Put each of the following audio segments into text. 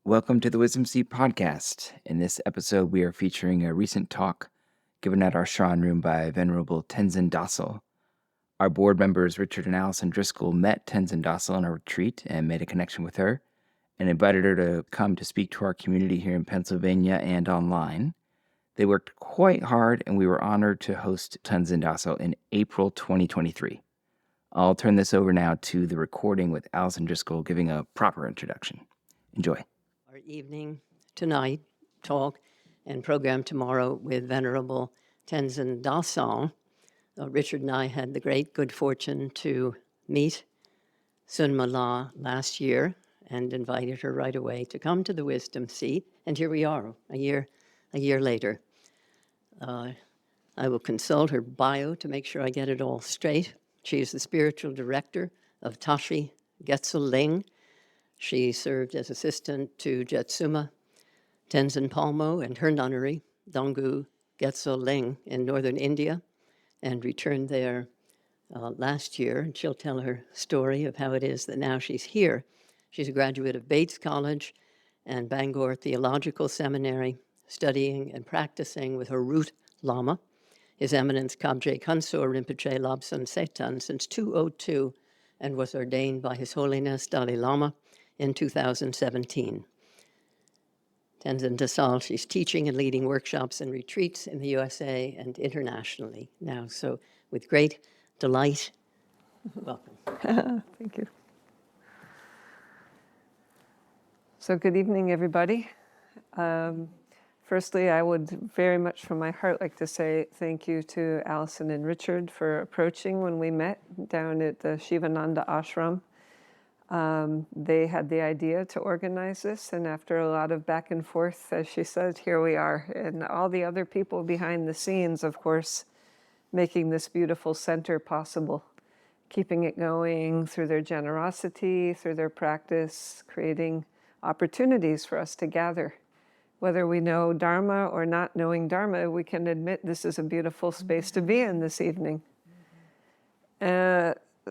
Welcome to the Wisdom Seed Podcast. In this episode, we are featuring a recent talk given at our Shrine Room by Venerable Tenzin Dasel. Our board members, Richard and Allison Driscoll, met Tenzin Dasel on a retreat and made a connection with her and invited her to come to speak to our community here in Pennsylvania and online. They worked quite hard, and we were honored to host Tenzin Dasel in April 2023. I'll turn this over now to the recording with Allison Driscoll giving a proper introduction. Enjoy. Our evening tonight talk and program tomorrow with Venerable Tenzin Dasel. Richard and I had the great good fortune to meet Tsunma La last year and invited her right away to come to the Wisdom Seat. And here we are, a year later. I will consult her bio to make sure I get it all straight. She is the spiritual director of Tashi Gatsel Ling. She served as assistant to Jetsunma Tenzin Palmo and her nunnery, Tashi Gatsel Ling, in northern India, and returned there last year. And she'll tell her story of how it is that now she's here. She's a graduate of Bates College and Bangor Theological Seminary, studying and practicing with her root Lama, His Eminence Kabje Khyentse Rinpoche Lobsang Setan, since 2002, and was ordained by His Holiness Dalai Lama in 2017. Tenzin Dasel, she's teaching and leading workshops and retreats in the USA and internationally now. So with great delight, welcome. Thank you. So good evening, everybody. Firstly, I would very much from my heart like to say thank you to Allison and Richard for approaching when we met down at the Shivananda Ashram. They had the idea to organize this, and after a lot of back and forth, as she said, here we are. And all the other people behind the scenes, of course, making this beautiful center possible, keeping it going through their generosity, through their practice, creating opportunities for us to gather. Whether we know Dharma or not knowing Dharma, we can admit this is a beautiful space to be in this evening.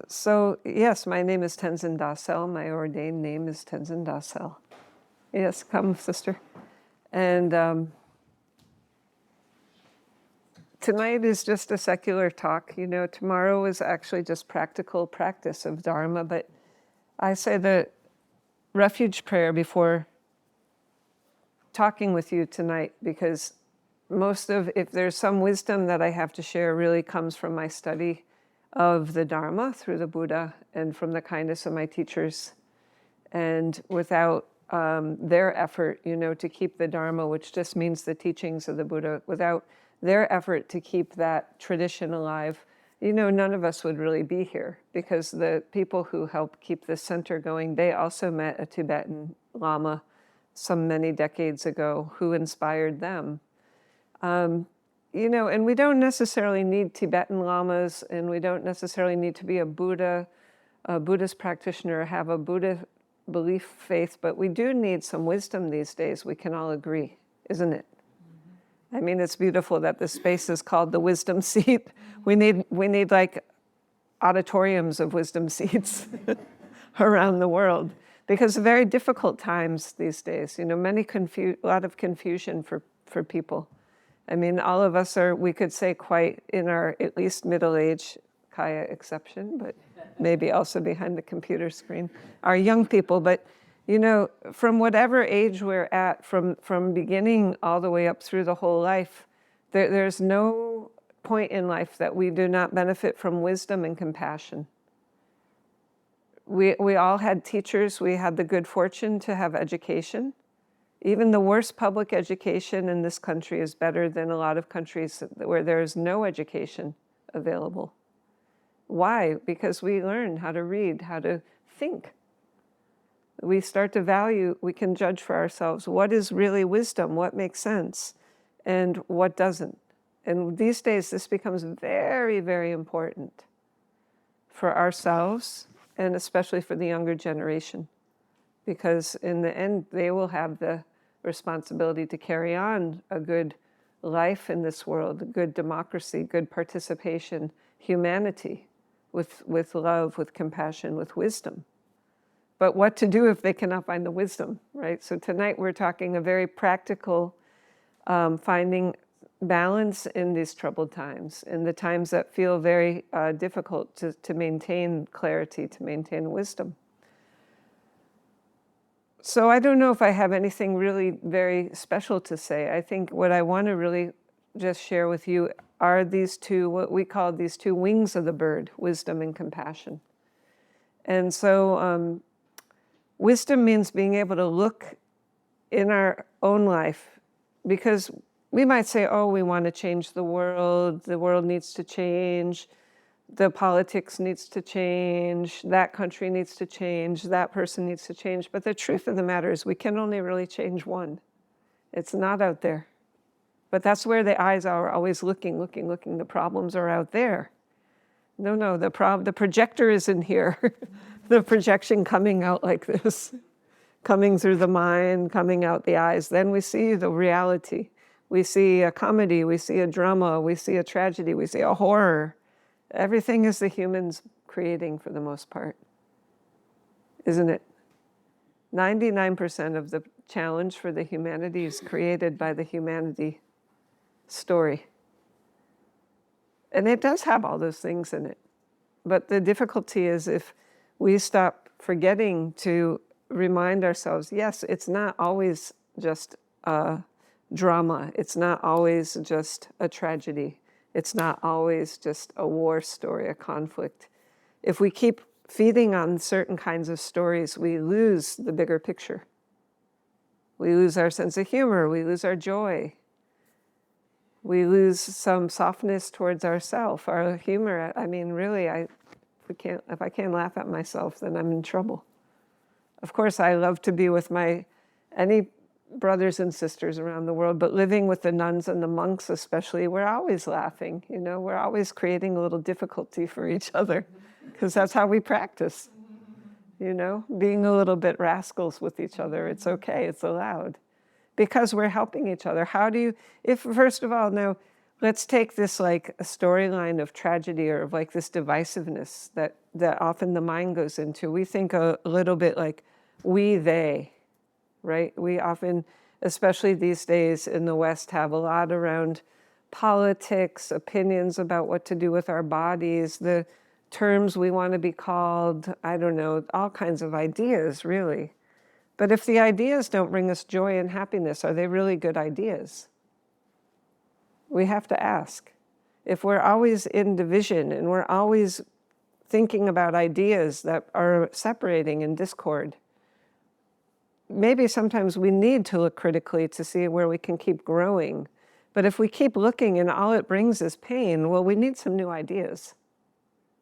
So, yes, my name is Tenzin Dasel. My ordained name is Tenzin Dasel. Yes, come, sister. And tonight is just a secular talk. You know, tomorrow is actually just practical practice of Dharma. But I say the refuge prayer before talking with you tonight, because if there's some wisdom that I have to share, really comes from my study of the Dharma through the Buddha and from the kindness of my teachers. And without their effort, to keep the Dharma, which just means the teachings of the Buddha, without their effort to keep that tradition alive, none of us would really be here, because the people who helped keep this center going, they also met a Tibetan Lama some many decades ago who inspired them. And we don't necessarily need Tibetan lamas, and we don't necessarily need to be a Buddhist practitioner, have a Buddha belief faith, but we do need some wisdom these days. We can all agree, isn't it? Mm-hmm. I mean, it's beautiful that this space is called the Wisdom Seat. We need like auditoriums of wisdom seats around the world, because very difficult times these days. A lot of confusion for people. I mean, all of us are, we could say, quite in our at least middle age, Kaya exception, but maybe also behind the computer screen, are young people. But, from whatever age we're at, from beginning all the way up through the whole life, there's no point in life that we do not benefit from wisdom and compassion. We all had teachers. We had the good fortune to have education. Even the worst public education in this country is better than a lot of countries where there is no education available. Why? Because we learn how to read, how to think. We start to value, we can judge for ourselves what is really wisdom, what makes sense, and what doesn't. And these days, this becomes very, very important for ourselves, and especially for the younger generation, because in the end, they will have the responsibility to carry on a good life in this world, a good democracy, good participation, humanity, with love, with compassion, with wisdom. But what to do if they cannot find the wisdom, right? So tonight we're talking a very practical finding balance in these troubled times, in the times that feel very difficult to maintain clarity, to maintain wisdom. So I don't know if I have anything really very special to say. I think what I want to really just share with you are these two, what we call these two wings of the bird, wisdom and compassion. And so wisdom means being able to look in our own life, because we might say, oh, we want to change the world needs to change, the politics needs to change, that country needs to change, that person needs to change. But the truth of the matter is we can only really change one. It's not out there. But that's where the eyes are always looking. The problems are out there. No, the projector is in here. The projection coming out like this, coming through the mind, coming out the eyes. Then we see the reality. We see a comedy, we see a drama, we see a tragedy, we see a horror. Everything is the humans creating for the most part, isn't it? 99% of the challenge for the humanity is created by the humanity story. And it does have all those things in it. But the difficulty is if we stop forgetting to remind ourselves, yes, it's not always just a drama. It's not always just a tragedy. It's not always just a war story, a conflict. If we keep feeding on certain kinds of stories, we lose the bigger picture. We lose our sense of humor. We lose our joy. We lose some softness towards ourselves, our humor. I mean, really, if I can't laugh at myself, then I'm in trouble. Of course, I love to be with any brothers and sisters around the world, but living with the nuns and the monks especially, we're always laughing, we're always creating a little difficulty for each other, because that's how we practice, being a little bit rascals with each other. It's okay, it's allowed, because we're helping each other. First of all, now, let's take this like a storyline of tragedy or of like this divisiveness that often the mind goes into. We think a little bit like we, they, right? We often, especially these days in the West, have a lot around politics, opinions about what to do with our bodies, the terms we want to be called, I don't know, all kinds of ideas, really. But if the ideas don't bring us joy and happiness, are they really good ideas? We have to ask. If we're always in division and we're always thinking about ideas that are separating in discord, maybe sometimes we need to look critically to see where we can keep growing. But if we keep looking and all it brings is pain, well, we need some new ideas.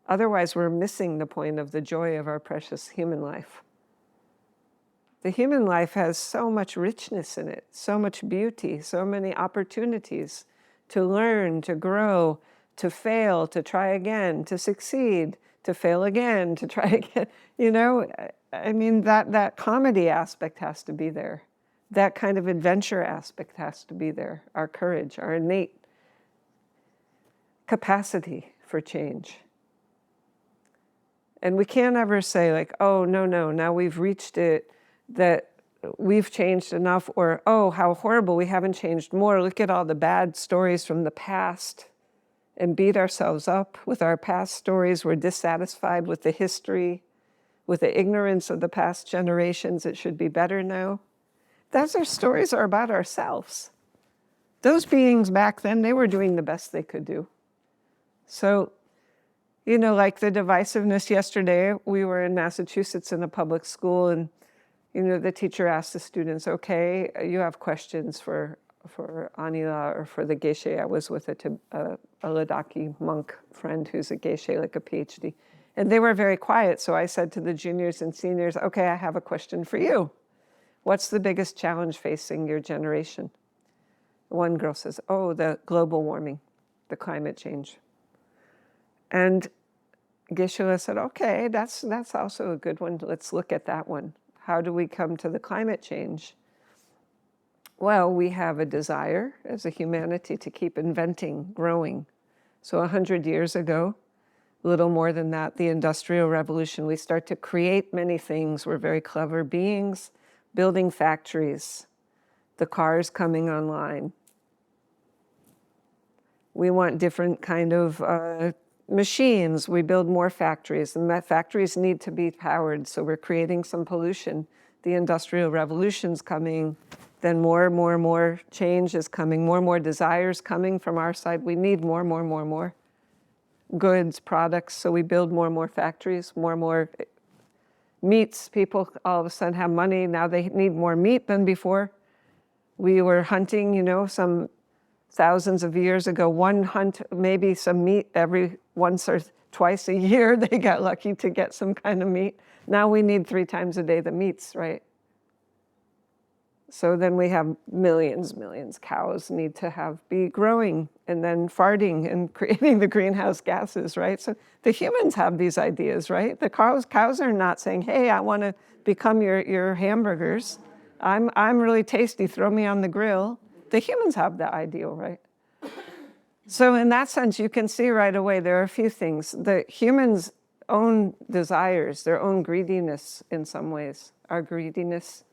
Otherwise, we're missing the point of the joy of our precious human life. The human life has so much richness in it, so much beauty, so many opportunities to learn, to grow, to fail, to try again, to succeed, to fail again, to try again. I mean, that comedy aspect has to be there. That kind of adventure aspect has to be there. Our courage, our innate capacity for change. And we can't ever say like, oh, no, now we've reached it, that we've changed enough, or, oh, how horrible, we haven't changed more. Look at all the bad stories from the past, and beat ourselves up with our past stories. We're dissatisfied with the history, with the ignorance of the past generations. It should be better now. Stories are about ourselves. Those beings back then, they were doing the best they could do. So, like the divisiveness yesterday, we were in Massachusetts in a public school, and the teacher asked the students, okay, you have questions for Anila or for the Geshe. I was with a Ladakhi monk friend who's a Geshe, like a PhD. And they were very quiet, so I said to the juniors and seniors, okay, I have a question for you. What's the biggest challenge facing your generation? One girl says, oh, the global warming, the climate change. And Geshe said, okay, that's also a good one. Let's look at that one. How do we come to the climate change? Well, we have a desire as a humanity to keep inventing, growing. So 100 years ago, A little more than that, the Industrial Revolution. We start to create many things. We're very clever beings, building factories, the cars coming online. We want different kind of machines. We build more factories, and that factories need to be powered, so we're creating some pollution. The Industrial Revolution's coming, then more change is coming, more desires coming from our side. We need more goods, products, so we build more factories, more meats. People all of a sudden have money, now they need more meat than before. We were hunting, some thousands of years ago, one hunt, maybe some meat every once or twice a year. They got lucky to get some kind of meat. Now we need 3 times a day the meats, right? So then we have millions. Cows need to be growing and then farting and creating the greenhouse gases, right? So the humans have these ideas, right? The cows are not saying, hey, I want to become your hamburgers. I'm really tasty, throw me on the grill. The humans have that ideal, right? So in that sense, you can see right away there are a few things. The humans' own desires, their own greediness in some ways, our greediness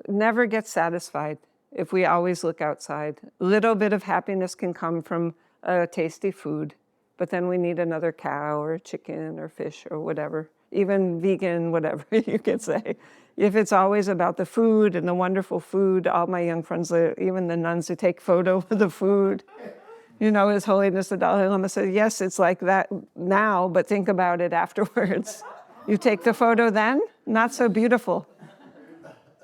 never gets satisfied if we always look outside. A little bit of happiness can come from a tasty food, but then we need another cow or chicken or fish or whatever, even vegan, whatever you could say. If it's always about the food and the wonderful food, all my young friends, even the nuns who take photo of the food, His Holiness the Dalai Lama said, yes, it's like that now, but think about it afterwards. You take the photo then, not so beautiful,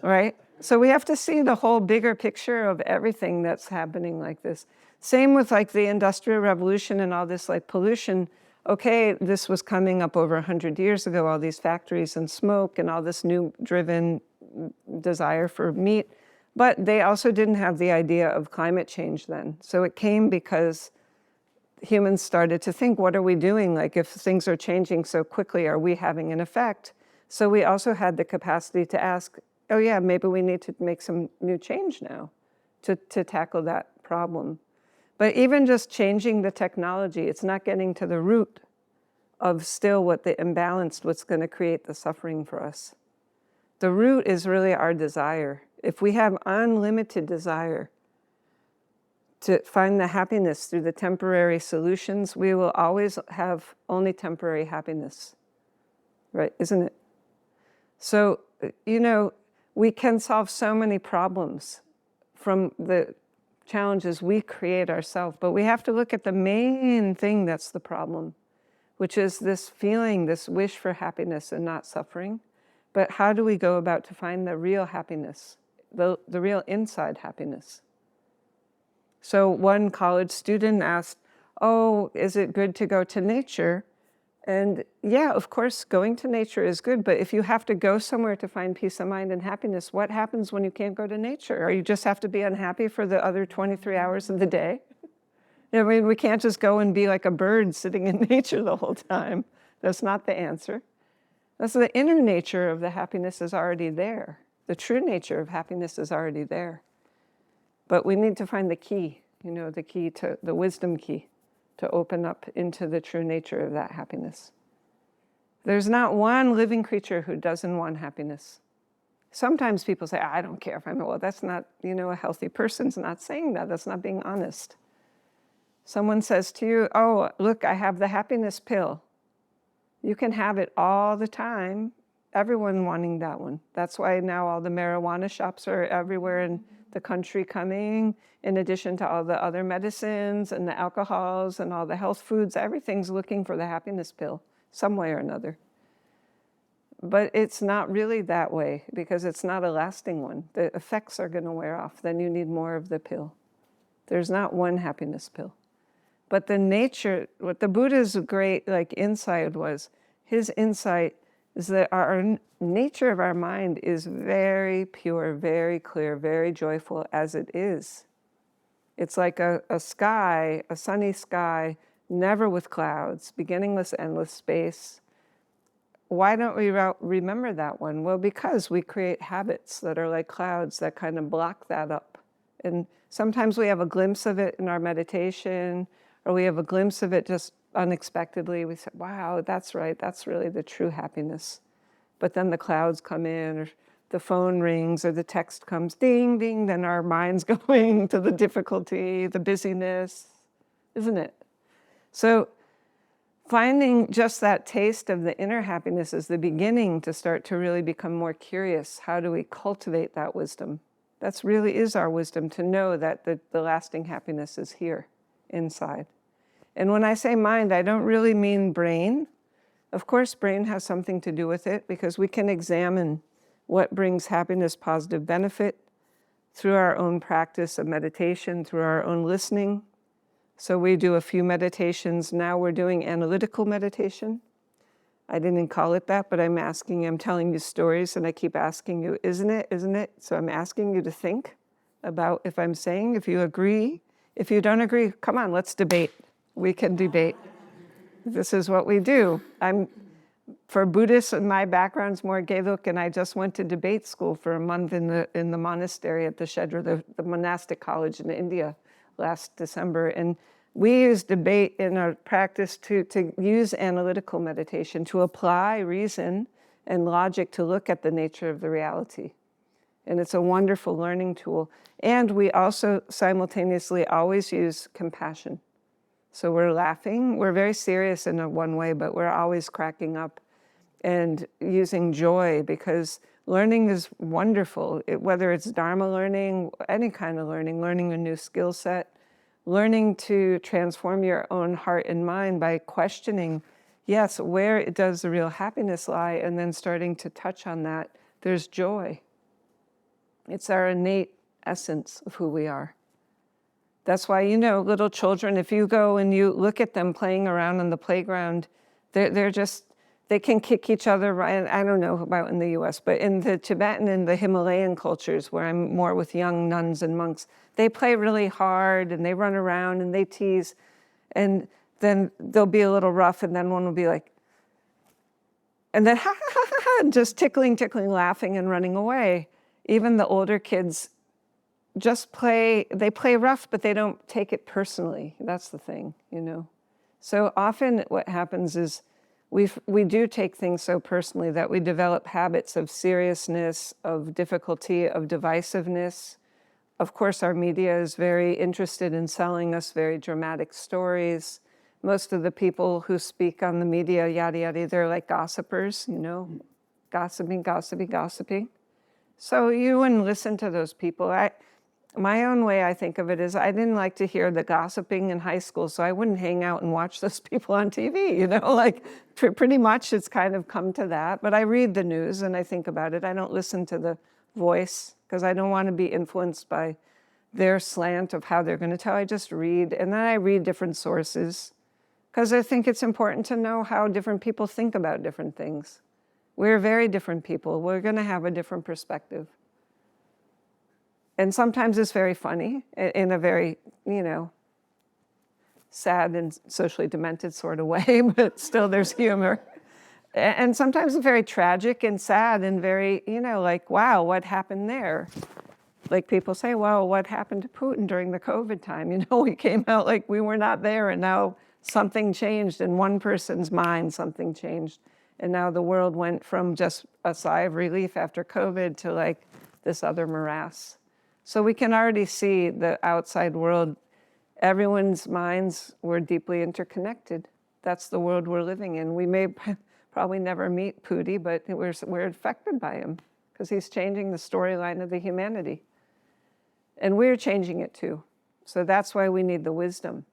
right? So we have to see the whole bigger picture of everything that's happening like this. Same with like the Industrial Revolution and all this like pollution. Okay, this was coming up over 100 years ago, all these factories and smoke and all this new driven desire for meat. But they also didn't have the idea of climate change then. So it came because humans started to think, what are we doing? Like if things are changing so quickly, are we having an effect? So we also had the capacity to ask, oh yeah, maybe we need to make some new change now to tackle that problem. But even just changing the technology, it's not getting to the root of still what's going to create the suffering for us. The root is really our desire. If we have unlimited desire to find the happiness through the temporary solutions, we will always have only temporary happiness, right? Isn't it? So, we can solve so many problems from the challenges we create ourselves, but we have to look at the main thing that's the problem, which is this feeling, this wish for happiness and not suffering. But how do we go about to find the real happiness, the real inside happiness? So one college student asked, oh, is it good to go to nature? And yeah, of course, going to nature is good, but if you have to go somewhere to find peace of mind and happiness, what happens when you can't go to nature? Or you just have to be unhappy for the other 23 hours of the day? I mean, we can't just go and be like a bird sitting in nature the whole time. That's not the answer. That's the inner nature of the happiness is already there. The true nature of happiness is already there. But we need to find the key, the key to the wisdom key, to open up into the true nature of that happiness. There's not one living creature who doesn't want happiness. Sometimes people say, I don't care if I'm, well, that's not, a healthy person's not saying that. That's not being honest. Someone says to you, oh, look, I have the happiness pill. You can have it all the time. Everyone wanting that one. That's why now all the marijuana shops are everywhere in the country coming, in addition to all the other medicines and the alcohols and all the health foods. Everything's looking for the happiness pill, some way or another. But it's not really that way, because it's not a lasting one. The effects are going to wear off. Then you need more of the pill. There's not one happiness pill. But the nature, what the Buddha's great insight was, his insight is that our nature of our mind is very pure, very clear, very joyful as it is. It's like a sky, a sunny sky, never with clouds, beginningless, endless space. Why don't we remember that one? Well, because we create habits that are like clouds that kind of block that up. And sometimes we have a glimpse of it in our meditation, or we have a glimpse of it just unexpectedly. We say, wow, that's right, that's really the true happiness. But then the clouds come in, or the phone rings, or the text comes, ding, ding, then our mind's going to the difficulty, the busyness, isn't it? So finding just that taste of the inner happiness is the beginning to start to really become more curious. How do we cultivate that wisdom? That's really is our wisdom, to know that the lasting happiness is here, inside. And when I say mind, I don't really mean brain. Of course, brain has something to do with it, because we can examine what brings happiness, positive benefit, through our own practice of meditation, through our own listening. So we do a few meditations. Now we're doing analytical meditation. I didn't call it that, but I'm telling you stories, and I keep asking you, isn't it, isn't it? So I'm asking you to think about if I'm saying, if you agree. If you don't agree, come on, let's debate. We can debate. This is what we do. For Buddhists, and my background's more Geluk, and I just went to debate school for a month in the monastery at the Shedra, the monastic college in India last December. And we use debate in our practice to use analytical meditation, to apply reason and logic to look at the nature of the reality. And it's a wonderful learning tool. And we also simultaneously always use compassion. So we're laughing, we're very serious in one way, but we're always cracking up and using joy, because learning is wonderful. Whether it's Dharma learning, any kind of learning a new skill set, learning to transform your own heart and mind by questioning, yes, where does the real happiness lie? And then starting to touch on that, there's joy. It's our innate essence of who we are. That's why, little children, if you go and you look at them playing around on the playground, they can kick each other. I don't know about in the US, but in the Tibetan and the Himalayan cultures, where I'm more with young nuns and monks, they play really hard and they run around and they tease, and then they'll be a little rough, and then one will be like, and then ha ha ha ha, ha, and just tickling, laughing and running away. Even the older kids they play rough, but they don't take it personally. That's the thing, So often what happens is we do take things so personally that we develop habits of seriousness, of difficulty, of divisiveness. Of course, our media is very interested in selling us very dramatic stories. Most of the people who speak on the media, yada, yada, they're like gossipers, gossiping. So you wouldn't listen to those people. My own way I think of it is, I didn't like to hear the gossiping in high school, so I wouldn't hang out and watch those people on TV, pretty much it's kind of come to that. But I read the news and I think about it. I don't listen to the voice, because I don't want to be influenced by their slant of how they're going to tell. I just read, and then I read different sources, because I think it's important to know how different people think about different things. We're very different people. We're going to have a different perspective. And sometimes it's very funny in a very, sad and socially demented sort of way, but still there's humor. And sometimes it's very tragic and sad and very, like, wow, what happened there? Like people say, well, what happened to Putin during the COVID time? We came out like we were not there, and now something changed in one person's mind, something changed. And now the world went from just a sigh of relief after COVID to like this other morass. So we can already see the outside world. Everyone's minds were deeply interconnected. That's the world we're living in. We may probably never meet Pudi, but we're affected by him, because he's changing the storyline of the humanity. And we're changing it too. So that's why we need the wisdom.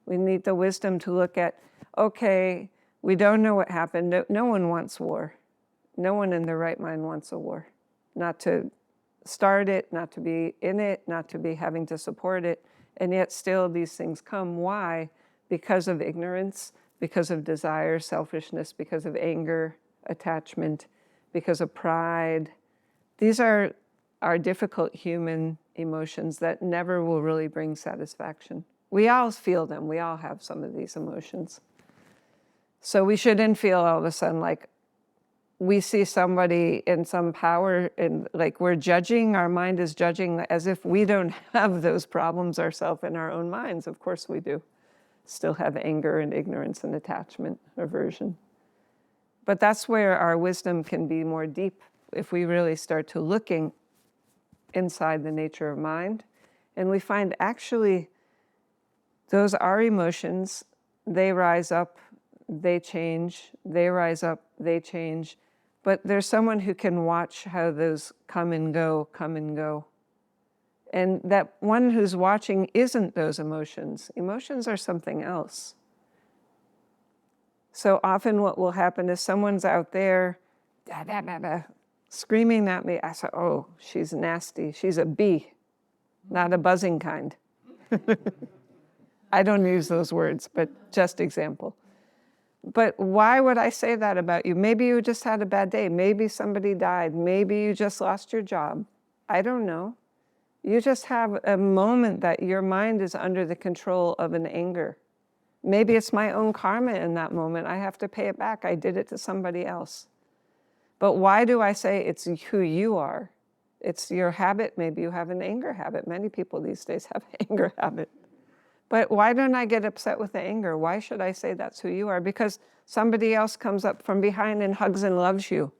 We need the wisdom to look at, okay, we don't know what happened. No one wants war. No one in their right mind wants a war. Not to start it, not to be in it, not to be having to support it. And yet still these things come. Why? Because of ignorance, because of desire, selfishness, because of anger, attachment, because of pride. These are difficult human emotions that never will really bring satisfaction. We all feel them. We all have some of these emotions. So we shouldn't feel all of a sudden like we see somebody in some power and like we're judging, our mind is judging as if we don't have those problems ourselves in our own minds. Of course we do. still have anger and ignorance and attachment, aversion. But that's where our wisdom can be more deep if we really start to looking inside the nature of mind. And we find actually those are emotions. They rise up, they change, they rise up, they change. But there's someone who can watch how those come and go, come and go. And that one who's watching isn't those emotions. Emotions are something else. So often what will happen is someone's out there screaming at me. I say, oh, she's nasty. She's a bee, not a buzzing kind. I don't use those words, but just example. But why would I say that about you? Maybe you just had a bad day. Maybe somebody died. Maybe you just lost your job. I don't know. You just have a moment that your mind is under the control of an anger. Maybe it's my own karma in that moment. I have to pay it back. I did it to somebody else. But why do I say it's who you are? It's your habit. Maybe you have an anger habit. Many people these days have an anger habit. But why don't I get upset with the anger? Why should I say that's who you are? Because somebody else comes up from behind and hugs and loves you.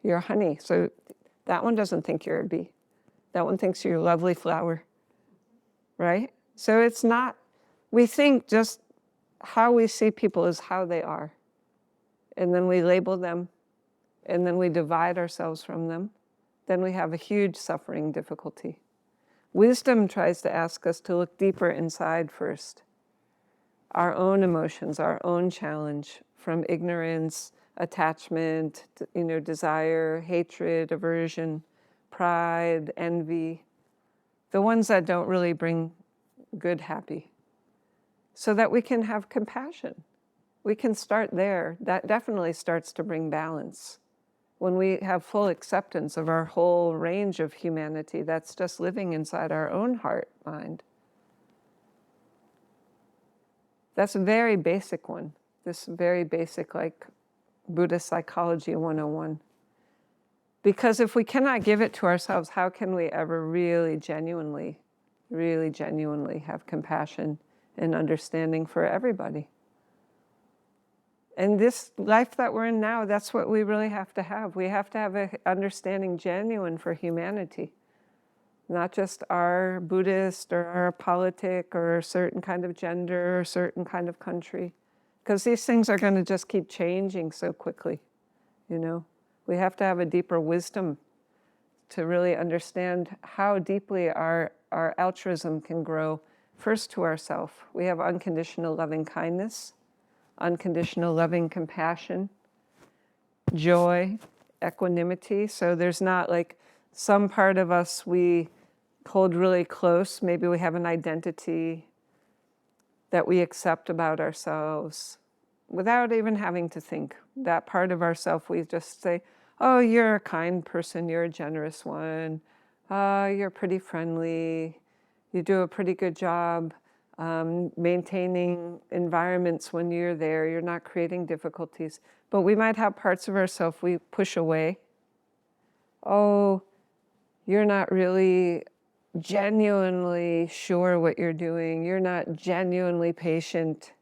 You're honey. So that one doesn't think you're a bee. That one thinks you're a lovely flower, right? So it's not, we think just how we see people is how they are. And then we label them, and then we divide ourselves from them. Then we have a huge suffering difficulty. Wisdom tries to ask us to look deeper inside first. Our own emotions, our own challenge from ignorance, attachment, desire, hatred, aversion, pride, envy, the ones that don't really bring good, happy, so that we can have compassion. We can start there. That definitely starts to bring balance. When we have full acceptance of our whole range of humanity, that's just living inside our own heart, mind. That's a very basic one. This very basic, like Buddhist psychology 101. Because if we cannot give it to ourselves, how can we ever really genuinely have compassion and understanding for everybody? And this life that we're in now, that's what we really have to have. We have to have an understanding genuine for humanity. Not just our Buddhist or our politic or a certain kind of gender or a certain kind of country. Because these things are going to just keep changing so quickly, We have to have a deeper wisdom to really understand how deeply our altruism can grow first to ourselves. We have unconditional loving kindness, unconditional loving compassion, joy, equanimity. So there's not like some part of us we hold really close. Maybe we have an identity that we accept about ourselves without even having to think. That part of ourself, we just say, oh, you're a kind person, you're a generous one, you're pretty friendly, you do a pretty good job maintaining environments when you're there, you're not creating difficulties. But we might have parts of ourselves we push away. Oh, you're not really genuinely sure what you're doing, you're not genuinely patient,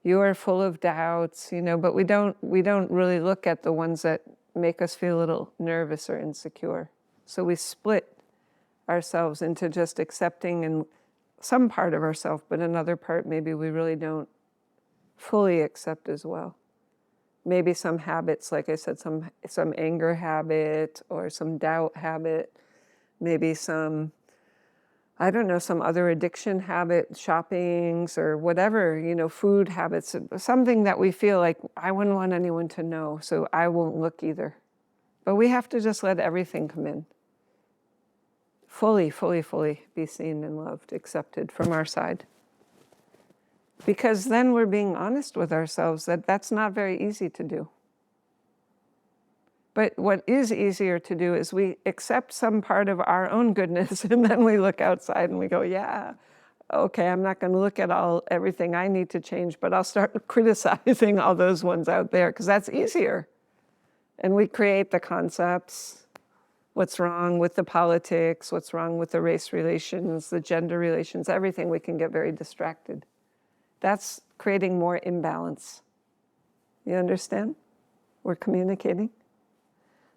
you are full of doubts, but we don't really look at the ones that make us feel a little nervous or insecure. So we split ourselves into just accepting and some part of ourselves, but another part maybe we really don't fully accept as well. Maybe some habits, like I said, some anger habit or some doubt habit, maybe some other addiction habit, shoppings or whatever, food habits, something that we feel like I wouldn't want anyone to know, so I won't look either. But we have to just let everything come in. Fully be seen and loved, accepted from our side. Because then we're being honest with ourselves that that's not very easy to do. But what is easier to do is we accept some part of our own goodness and then we look outside and we go, yeah, okay, I'm not going to look at everything I need to change, but I'll start criticizing all those ones out there because that's easier. And we create the concepts, what's wrong with the politics, what's wrong with the race relations, the gender relations, everything. We can get very distracted. That's creating more imbalance. You understand? We're communicating.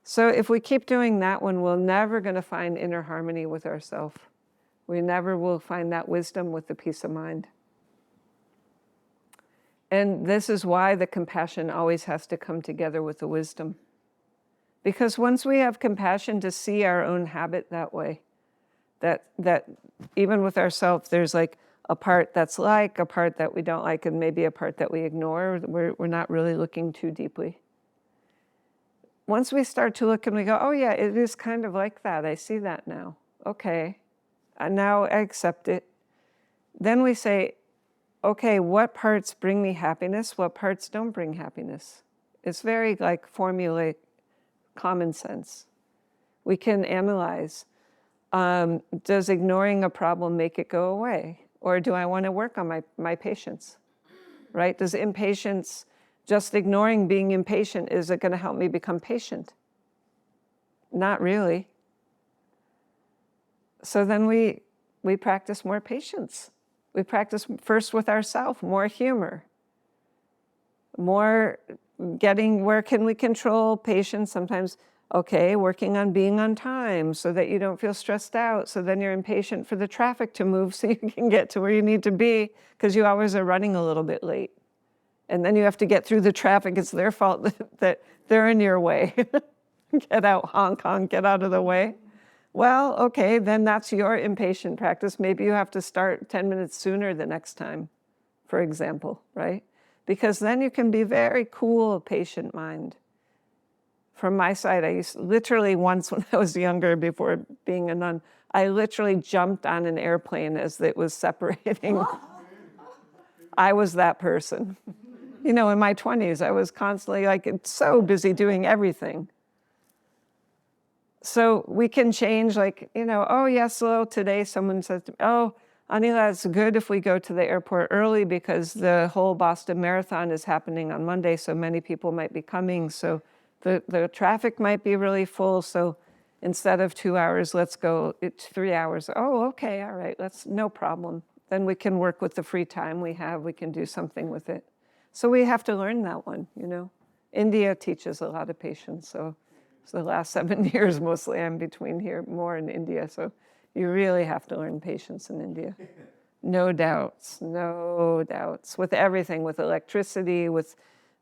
So if we keep doing that one, we're never going to find inner harmony with ourselves. We never will find that wisdom with the peace of mind. And this is why the compassion always has to come together with the wisdom. Because once we have compassion to see our own habit that way, that even with ourselves, there's like a part that's like, a part that we don't like, and maybe a part that we ignore. We're not really looking too deeply. Once we start to look and we go, oh yeah, it is kind of like that. I see that now. Okay, now I accept it. Then we say, okay, what parts bring me happiness? What parts don't bring happiness? It's very like formulaic, common sense. We can analyze. Does ignoring a problem make it go away? Or do I want to work on my patience? Right? Does impatience, just ignoring being impatient, is it going to help me become patient? Not really. So then we practice more patience. We practice first with ourselves, more humor, more getting, where can we control patience? Sometimes, okay, working on being on time so that you don't feel stressed out. So then you're impatient for the traffic to move so you can get to where you need to be, because you always are running a little bit late. And then you have to get through the traffic. It's their fault that they're in your way. Get out, honk, honk, get out of the way. Well, okay, then that's your impatient practice. Maybe you have to start 10 minutes sooner the next time, for example, right? Because then you can be very cool, patient mind. From my side, I used literally once when I was younger, before being a nun, I literally jumped on an airplane as it was separating. I was that person. You know, in my 20s, I was constantly like so busy doing everything. So we can change, like, you know, oh yes, hello, today someone says to me, oh, Anila, it's good if we go to the airport early because the whole Boston Marathon is happening on Monday, so many people might be coming. So the traffic might be really full. So instead of 2 hours, let's go, it's 3 hours. Oh, okay, all right, no problem. Then we can work with the free time we have. We can do something with it. So we have to learn that one, you know. India teaches a lot of patience. So the last 7 years, mostly I'm between here, more in India. So you really have to learn patience in India. No doubts, no doubts. With everything, with electricity, with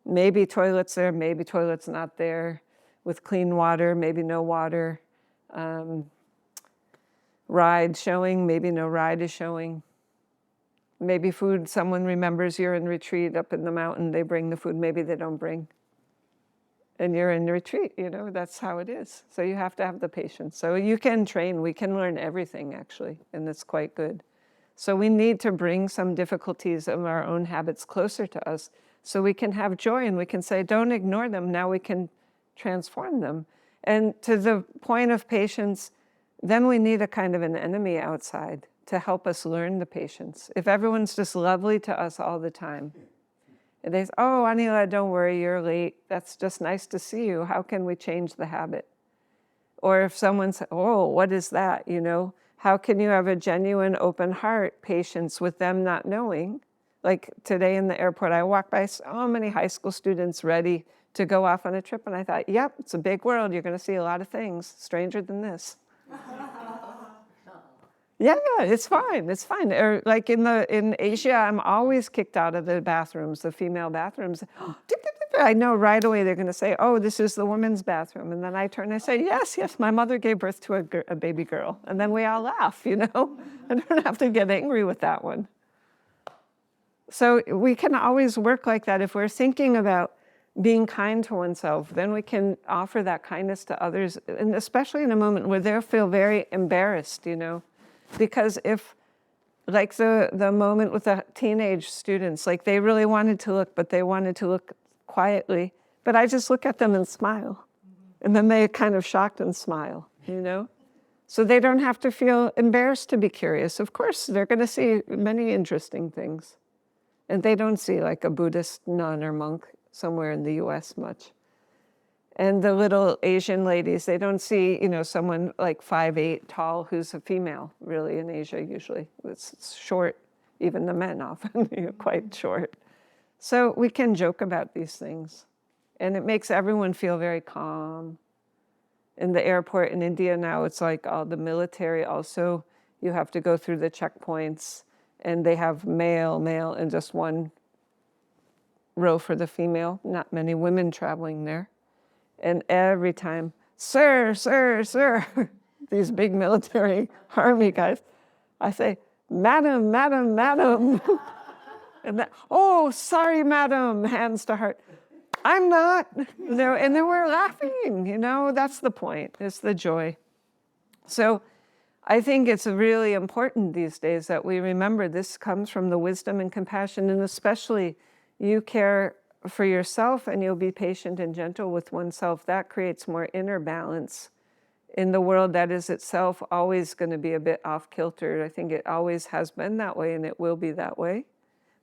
maybe toilets there, maybe toilets not there, with clean water, maybe no water. Ride showing, maybe no ride is showing. Maybe food, someone remembers you're in retreat up in the mountain, they bring the food, maybe they don't bring. And you're in retreat, you know, that's how it is. So you have to have the patience. So you can train, we can learn everything actually, and it's quite good. So we need to bring some difficulties of our own habits closer to us so we can have joy and we can say, don't ignore them, now we can transform them. And to the point of patience, then we need a kind of an enemy outside to help us learn the patience. If everyone's just lovely to us all the time, and they say, oh, Anila, don't worry, you're late. That's just nice to see you. How can we change the habit? Or if someone says, oh, what is that, you know? How can you have a genuine open heart patience with them not knowing? Like today in the airport, I walked by so many high school students ready to go off on a trip. And I thought, yep, it's a big world. You're going to see a lot of things stranger than this. Yeah, it's fine. It's fine. Or like in Asia, I'm always kicked out of the bathrooms, the female bathrooms. I know right away they're going to say, oh, this is the women's bathroom. And then I turn and I say, yes, my mother gave birth to a baby girl. And then we all laugh, you know. I don't have to get angry with that one. So we can always work like that. If we're thinking about being kind to oneself, then we can offer that kindness to others, and especially in a moment where they feel very embarrassed, you know. Because if, like the moment with the teenage students, like they really wanted to look, but they wanted to look quietly, but I just look at them and smile. And then they kind of shocked and smile, you know? So they don't have to feel embarrassed to be curious. Of course, they're going to see many interesting things. And they don't see like a Buddhist nun or monk somewhere in the US much. And the little Asian ladies, they don't see, you know, someone like 5'8" tall who's a female, really, in Asia usually. It's short. Even the men often quite short. So we can joke about these things. And it makes everyone feel very calm. In the airport in India now, it's like all the military also, you have to go through the checkpoints, and they have male, and just one row for the female. Not many women traveling there. And every time, sir, sir, sir, these big military army guys, I say, madam, madam, madam. And that, oh, sorry, madam, hands to heart. I'm not, and then we're laughing, that's the point, it's the joy. So I think it's really important these days that we remember this comes from the wisdom and compassion, and especially you care for yourself and you'll be patient and gentle with oneself. That creates more inner balance in the world that is itself always going to be a bit off kilter. I think it always has been that way and it will be that way.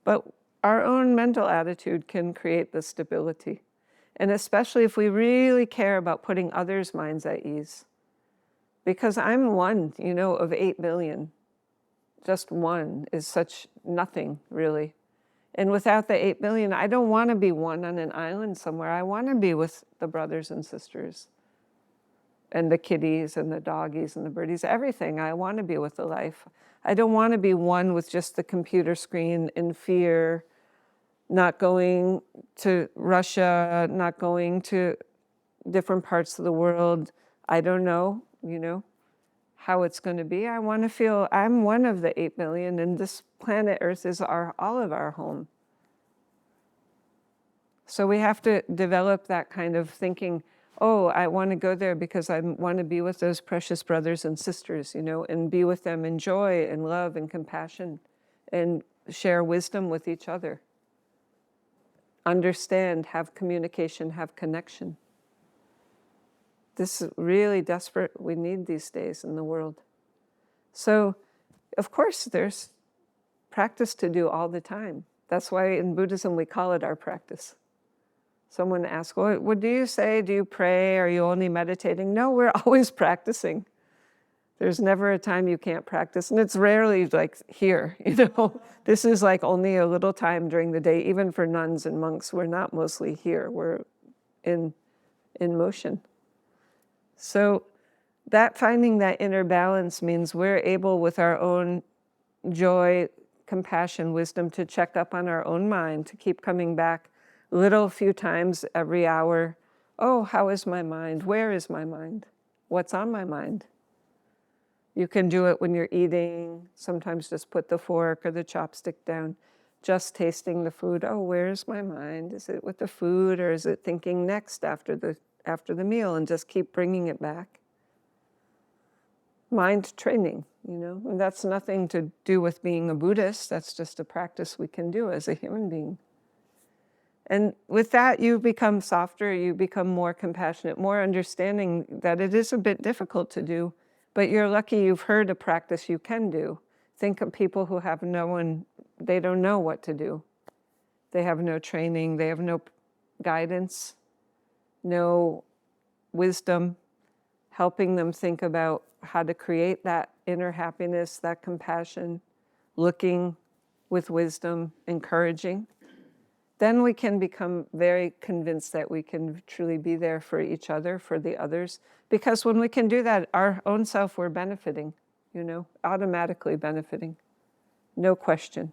But our own mental attitude can create the stability. And especially if we really care about putting others' minds at ease. Because I'm one, of 8 billion. Just one is such nothing, really. And without the 8 billion, I don't want to be one on an island somewhere. I want to be with the brothers and sisters. And the kitties and the doggies and the birdies, everything. I want to be with the life. I don't want to be one with just the computer screen in fear, not going to Russia, not going to different parts of the world. I don't know, how it's going to be. I want to feel I'm one of the 8 billion, and this planet Earth is all of our home. So we have to develop that kind of thinking, oh, I want to go there because I want to be with those precious brothers and sisters, and be with them in joy and love and compassion and share wisdom with each other. Understand, have communication, have connection. This is really desperate. We need these days in the world. So, of course, there's practice to do all the time. That's why in Buddhism we call it our practice. Someone asks, well, what do you say? Do you pray? Are you only meditating? No, we're always practicing. There's never a time you can't practice. And it's rarely like here, This is like only a little time during the day. Even for nuns and monks, we're not mostly here. We're in motion. So that finding that inner balance means we're able with our own joy, compassion, wisdom to check up on our own mind, to keep coming back little few times every hour. Oh, how is my mind? Where is my mind? What's on my mind? You can do it when you're eating. Sometimes just put the fork or the chopstick down, just tasting the food. Oh, where's my mind? Is it with the food, or is it thinking next after the meal? And just keep bringing it back. Mind training, and that's nothing to do with being a Buddhist. That's just a practice we can do as a human being. And with that, you become softer, you become more compassionate, more understanding that it is a bit difficult to do, but you're lucky you've heard a practice you can do. Think of people who have they don't know what to do. They have no training, they have no guidance, no wisdom, helping them think about how to create that inner happiness, that compassion, looking with wisdom, encouraging. Then we can become very convinced that we can truly be there for each other, for the others. Because when we can do that, our own self, we're benefiting, automatically benefiting. No question.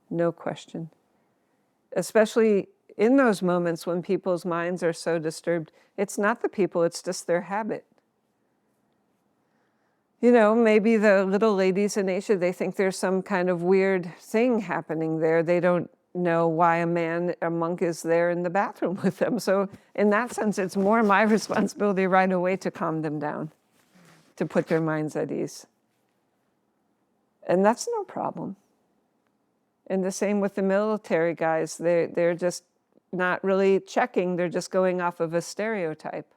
No question. Especially in those moments when people's minds are so disturbed, it's not the people, it's just their habit. Maybe the little ladies in Asia, they think there's some kind of weird thing happening there. They don't know why a monk is there in the bathroom with them. So in that sense, it's more my responsibility right away to calm them down, to put their minds at ease. And that's no problem. And the same with the military guys. They're just not really checking. They're just going off of a stereotype.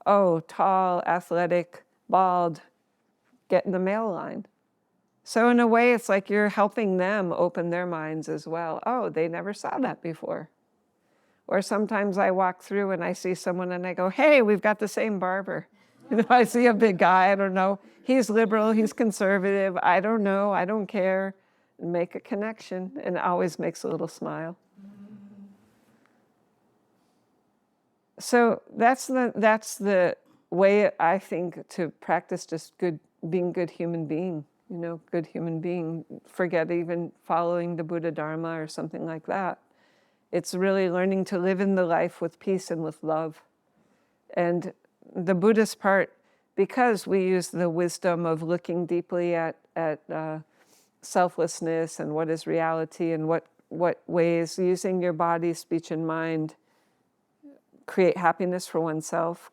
Oh, tall, athletic, bald, get in the male line. So in a way, it's like you're helping them open their minds as well. Oh, they never saw that before. Or sometimes I walk through and I see someone and I go, hey, we've got the same barber. I see a big guy, I don't know. He's liberal, he's conservative, I don't know, I don't care. make a connection, and it always makes a little smile. So that's the way I think to practice just being good human being, good human being. Forget even following the Buddha Dharma or something like that. It's really learning to live in the life with peace and with love. And the Buddhist part, because we use the wisdom of looking deeply at selflessness and what is reality and what ways using your body, speech, and mind create happiness for oneself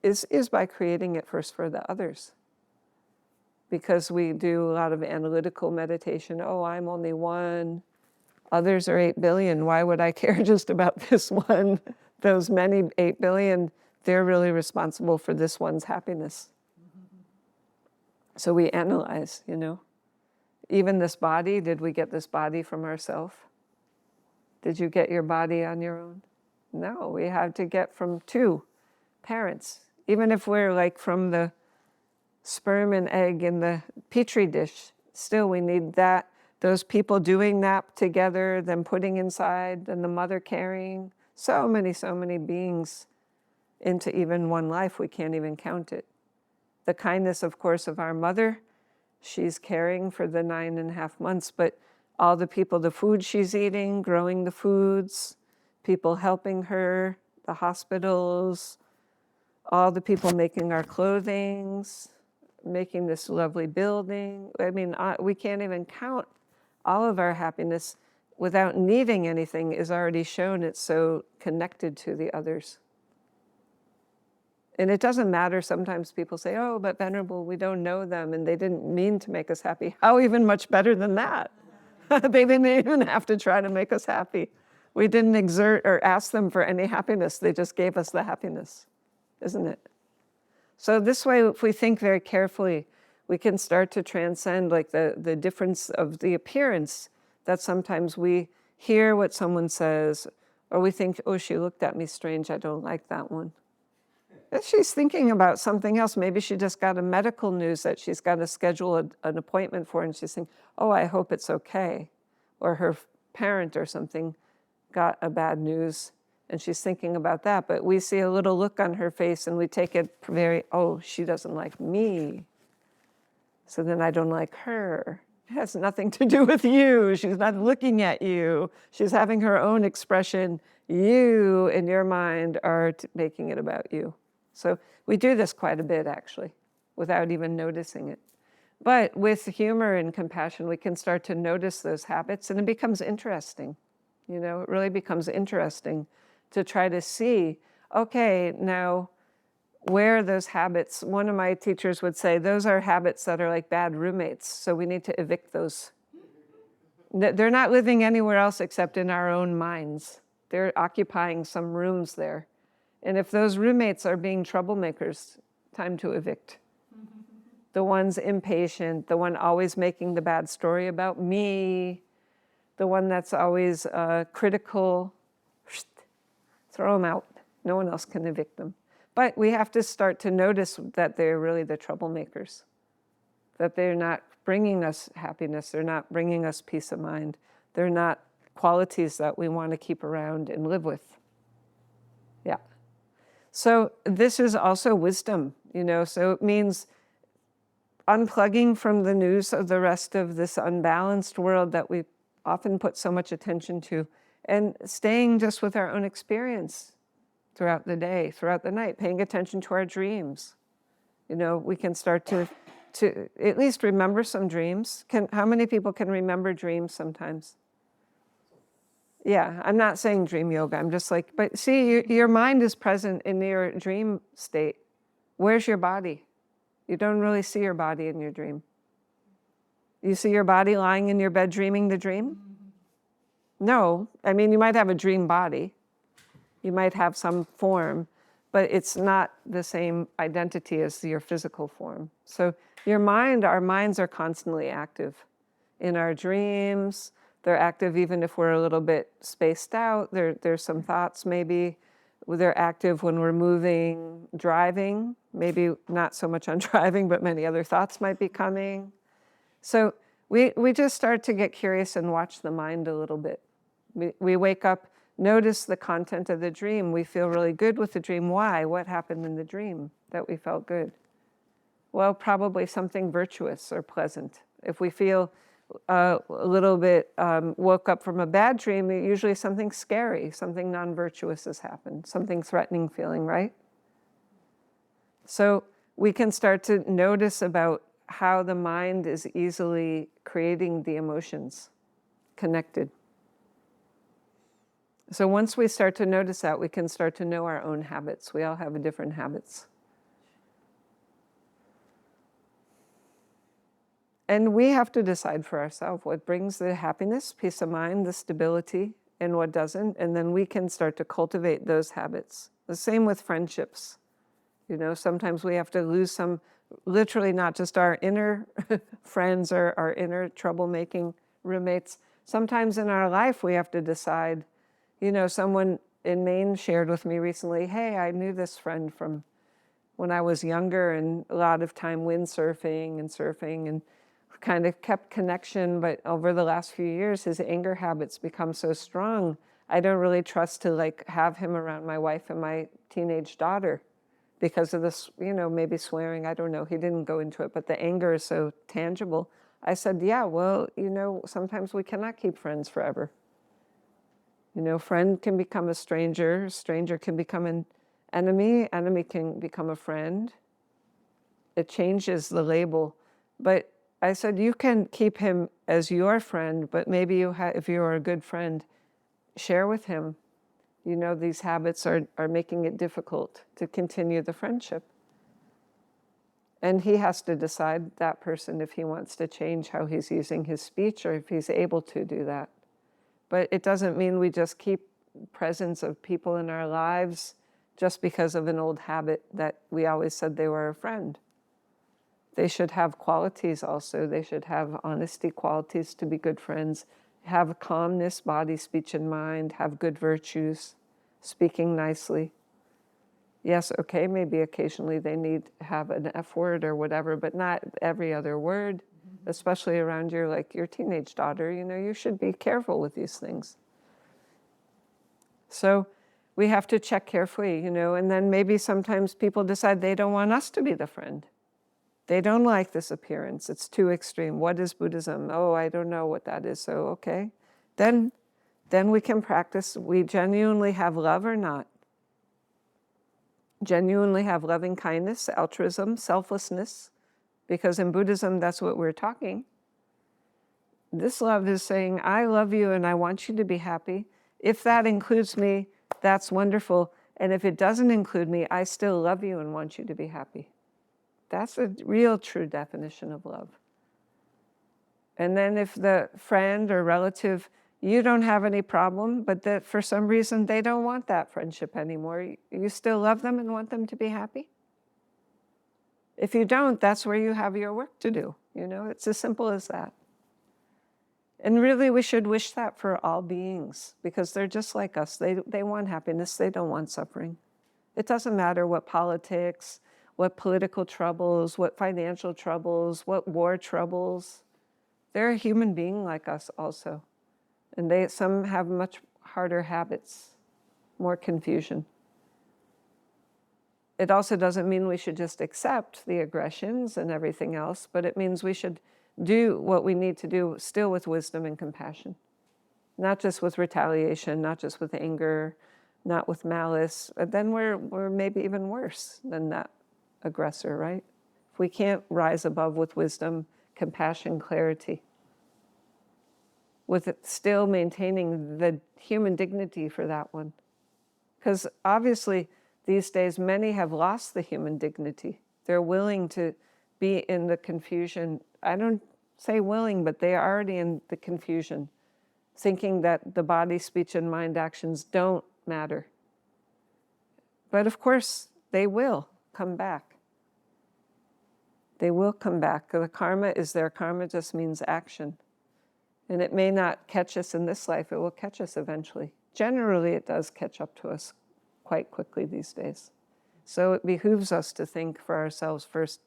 is by creating it first for the others. Because we do a lot of analytical meditation. Oh, I'm only one. Others are 8 billion. Why would I care just about this one? Those many 8 billion, they're really responsible for this one's happiness. So we analyze, Even this body, did we get this body from ourselves? Did you get your body on your own? No, we had to get from 2 parents. Even if we're like from the sperm and egg in the petri dish, still we need that. Those people doing that together, them putting inside, and the mother carrying. So many beings into even one life, we can't even count it. The kindness, of course, of our mother, she's caring for the 9.5 months, but all the people, the food she's eating, growing the foods, people helping her, the hospitals, all the people making our clothings, making this lovely building. I mean, we can't even count all of our happiness without needing anything is already shown. It's so connected to the others. And it doesn't matter. Sometimes people say, oh, but Venerable, we don't know them and they didn't mean to make us happy. How even much better than that? They didn't even have to try to make us happy. We didn't exert or ask them for any happiness. They just gave us the happiness, isn't it? So this way, if we think very carefully, we can start to transcend like the difference of the appearance that sometimes we hear what someone says, or we think, oh, she looked at me strange, I don't like that one. If she's thinking about something else, maybe she just got a medical news that she's got to schedule an appointment for, and she's thinking, oh, I hope it's okay. Or her parent or something got a bad news, and she's thinking about that. But we see a little look on her face, and we take it very, oh, she doesn't like me. So then I don't like her. It has nothing to do with you. She's not looking at you. She's having her own expression. You, in your mind, are making it about you. So we do this quite a bit, actually, without even noticing it. But with humor and compassion, we can start to notice those habits, and it becomes interesting. It really becomes interesting to try to see, okay, now, where are those habits? One of my teachers would say, those are habits that are like bad roommates, so we need to evict those. They're not living anywhere else except in our own minds. They're occupying some rooms there. And if those roommates are being troublemakers, time to evict. The one's impatient, the one always making the bad story about me, the one that's always critical, throw them out. No one else can evict them. But we have to start to notice that they're really the troublemakers, that they're not bringing us happiness, they're not bringing us peace of mind, they're not qualities that we want to keep around and live with. Yeah. So this is also wisdom, so it means unplugging from the news of the rest of this unbalanced world that we often put so much attention to, and staying just with our own experience throughout the day, throughout the night, paying attention to our dreams. We can start to at least remember some dreams. How many people can remember dreams sometimes? Yeah, I'm not saying dream yoga. I'm just like, but see, your mind is present in your dream state. Where's your body? You don't really see your body in your dream. You see your body lying in your bed dreaming the dream? No, I mean, you might have a dream body. You might have some form, but it's not the same identity as your physical form. So our minds are constantly active. In our dreams, they're active even if we're a little bit spaced out. There's some thoughts maybe. They're active when we're moving, driving. Maybe not so much on driving, but many other thoughts might be coming. So We just start to get curious and watch the mind a little bit. We wake up, notice the content of the dream. We feel really good with the dream. Why? What happened in the dream that we felt good? Well, probably something virtuous or pleasant. If we feel a little bit woke up from a bad dream, usually something scary, something non-virtuous has happened, something threatening feeling, right? So we can start to notice about how the mind is easily creating the emotions connected. So once we start to notice that, we can start to know our own habits. We all have different habits. And we have to decide for ourselves what brings the happiness, peace of mind, the stability, and what doesn't. And then we can start to cultivate those habits. The same with friendships. You know, sometimes we have to lose some, literally not just our inner friends or our inner troublemaking roommates. Sometimes in our life we have to decide, you know, someone in Maine shared with me recently, hey, I knew this friend from when I was younger and a lot of time windsurfing and kind of kept connection, but over the last few years, his anger habits become so strong. I don't really trust to like have him around my wife and my teenage daughter because of this, you know, maybe swearing, I don't know. He didn't go into it, but the anger is so tangible. I said, yeah, well, you know, sometimes we cannot keep friends forever. You know, friend can become a stranger can become an enemy can become a friend. It changes the label. But I said, you can keep him as your friend, but maybe if you're a good friend, share with him, you know, these habits are making it difficult to continue the friendship. And he has to decide, that person, if he wants to change how he's using his speech or if he's able to do that. But it doesn't mean we just keep presence of people in our lives just because of an old habit that we always said they were a friend. They should have qualities also. They should have honesty qualities to be good friends, have calmness, body, speech, and mind, have good virtues, speaking nicely. Yes, okay, maybe occasionally they need to have an F word or whatever, but not every other word, especially around your teenage daughter. You know, you should be careful with these things. So we have to check carefully, you know, and then maybe sometimes people decide they don't want us to be the friend. They don't like this appearance. It's too extreme. What is Buddhism? Oh, I don't know what that is. So, okay. Then we can practice. We genuinely have love or not. Genuinely have loving kindness, altruism, selflessness. Because in Buddhism, that's what we're talking. This love is saying, I love you and I want you to be happy. If that includes me, that's wonderful. And if it doesn't include me, I still love you and want you to be happy. That's a real true definition of love. And then if the friend or relative, you don't have any problem, but that for some reason they don't want that friendship anymore, you still love them and want them to be happy? If you don't, that's where you have your work to do. You know, it's as simple as that. And really, we should wish that for all beings, because they're just like us. They want happiness. They don't want suffering. It doesn't matter what politics, what political troubles, what financial troubles, what war troubles. They're a human being like us also. And some have much harder habits, more confusion. It also doesn't mean we should just accept the aggressions and everything else, but it means we should do what we need to do still with wisdom and compassion. Not just with retaliation, not just with anger, not with malice. Then we're maybe even worse than that aggressor, right? If we can't rise above with wisdom, compassion, clarity, with it still maintaining the human dignity for that one. Because obviously, these days, many have lost the human dignity. They're willing to be in the confusion. I don't say willing, but they are already in the confusion, thinking that the body, speech, and mind actions don't matter. But of course, they will come back. They will come back. The karma is there. Karma just means action. And it may not catch us in this life. It will catch us eventually. Generally, it does catch up to us quite quickly these days. So it behooves us to think for ourselves first,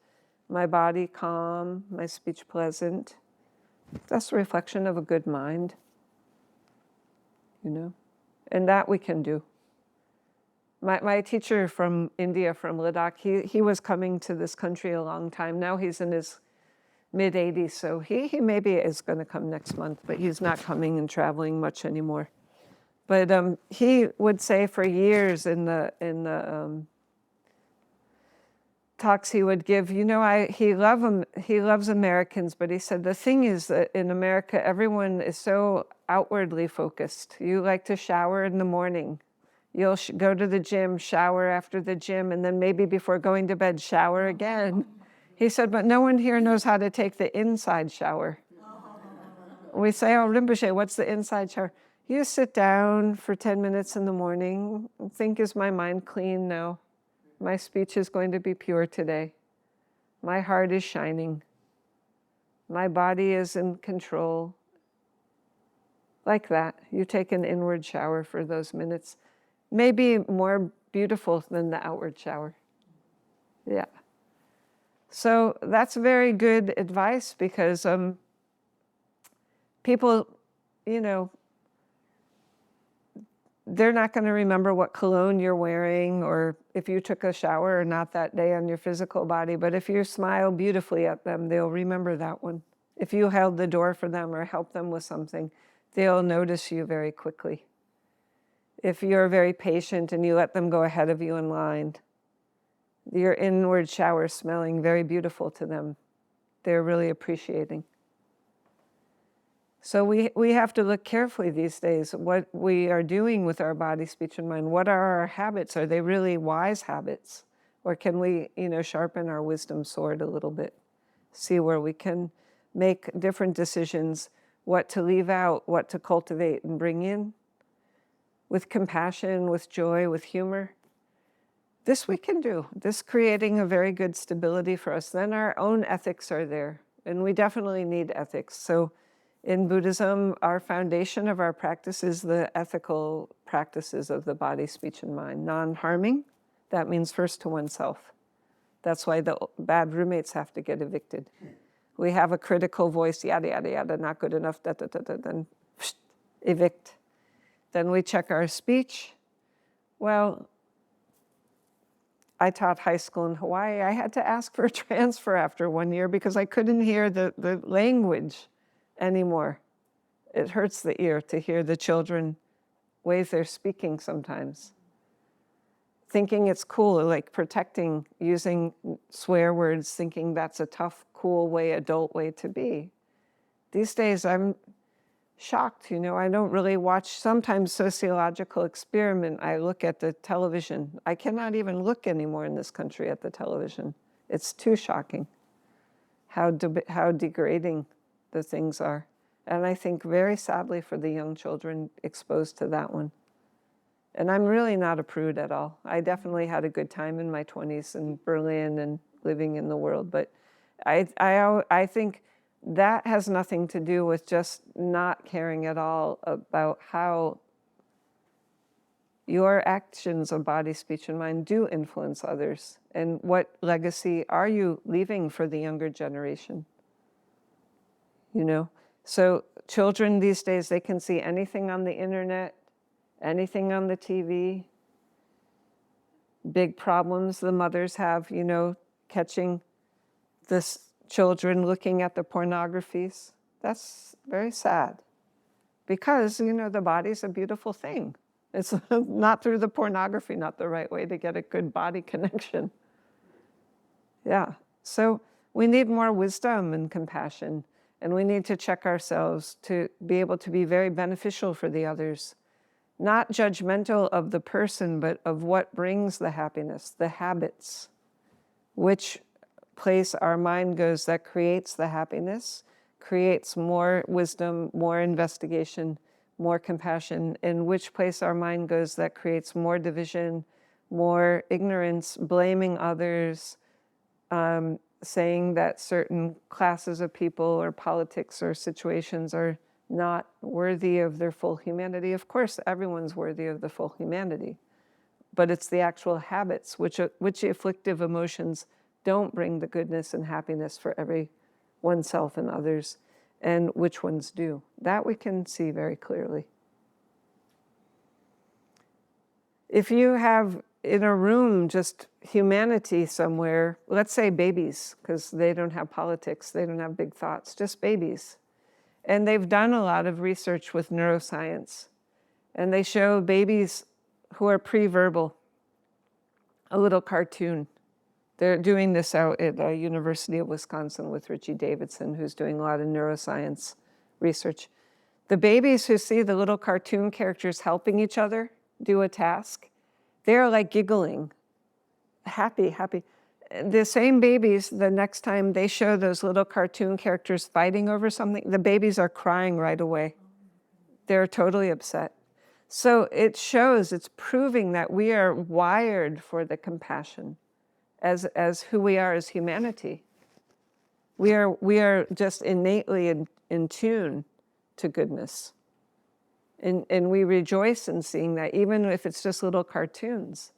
my body calm, my speech pleasant, That's a reflection of a good mind, and that we can do. My teacher from India, from Ladakh, he was coming to this country a long time. Now he's in his mid-80s, so he maybe is going to come next month, but he's not coming and traveling much anymore. But he would say for years in the talks he would give, he loves Americans, but he said the thing is that in America everyone is so outwardly focused. You like to shower in the morning. You'll go to the gym, shower after the gym, and then maybe before going to bed, shower again. He said, but no one here knows how to take the inside shower. We say, oh, Rinpoche, what's the inside shower? You sit down for 10 minutes in the morning and think, is my mind clean now? My speech is going to be pure today. My heart is shining. My body is in control. Like that. You take an inward shower for those minutes. Maybe more beautiful than the outward shower. Yeah. So that's very good advice because people, they're not going to remember what cologne you're wearing or if you took a shower or not that day on your physical body. But if you smile beautifully at them, they'll remember that one. If you held the door for them or helped them with something, they'll notice you very quickly. If you're very patient and you let them go ahead of you in line, your inward shower smelling very beautiful to them, they're really appreciating. So we have to look carefully these days what we are doing with our body, speech, and mind. What are our habits? Are they really wise habits? Or can we, sharpen our wisdom sword a little bit? See where we can make different decisions, what to leave out, what to cultivate and bring in, with compassion, with joy, with humor. This we can do. This creating a very good stability for us. Then our own ethics are there. And we definitely need ethics. So in Buddhism, our foundation of our practice is the ethical practices of the body, speech, and mind. Non-harming, that means first to oneself. That's why the bad roommates have to get evicted. We have a critical voice, yada, yada, yada, not good enough, da, da, da, da, then evict. Then we check our speech. Well, I taught high school in Hawaii. I had to ask for a transfer after 1 year because I couldn't hear the language anymore. It hurts the ear to hear the children, ways they're speaking sometimes. Thinking it's cool, like protecting, using swear words, thinking that's a tough, cool way, adult way to be. These days I'm shocked, I don't really watch sometimes sociological experiment. I look at the television. I cannot even look anymore in this country at the television. It's too shocking how degrading the things are. And I think very sadly for the young children exposed to that one. And I'm really not a prude at all. I definitely had a good time in my 20s in Berlin and living in the world. But I think that has nothing to do with just not caring at all about how your actions of body, speech, and mind do influence others. And what legacy are you leaving for the younger generation? So children these days, they can see anything on the internet, anything on the TV. Big problems the mothers have, catching this children looking at the pornographies. That's very sad because, the body's a beautiful thing. It's not through the pornography, not the right way to get a good body connection. Yeah, so we need more wisdom and compassion, and we need to check ourselves to be able to be very beneficial for the others. Not judgmental of the person, but of what brings the happiness, the habits, which place our mind goes that creates the happiness, creates more wisdom, more investigation, more compassion, in which place our mind goes that creates more division, more ignorance, blaming others, saying that certain classes of people or politics or situations are not worthy of their full humanity. Of course, everyone's worthy of the full humanity, but it's the actual habits, which afflictive emotions don't bring the goodness and happiness for every oneself and others. and which ones do. That we can see very clearly. If you have in a room just humanity somewhere, let's say babies, because they don't have politics, they don't have big thoughts, just babies. And they've done a lot of research with neuroscience. And they show babies who are pre-verbal, a little cartoon. They're doing this out at the University of Wisconsin with Richie Davidson, who's doing a lot of neuroscience research. The babies who see the little cartoon characters helping each other do a task, they're like giggling, happy. The same babies, the next time they show those little cartoon characters fighting over something, the babies are crying right away. They're totally upset. So it shows, it's proving that we are wired for the compassion as who we are as humanity. We are just innately in tune to goodness. And we rejoice in seeing that, even if it's just little cartoons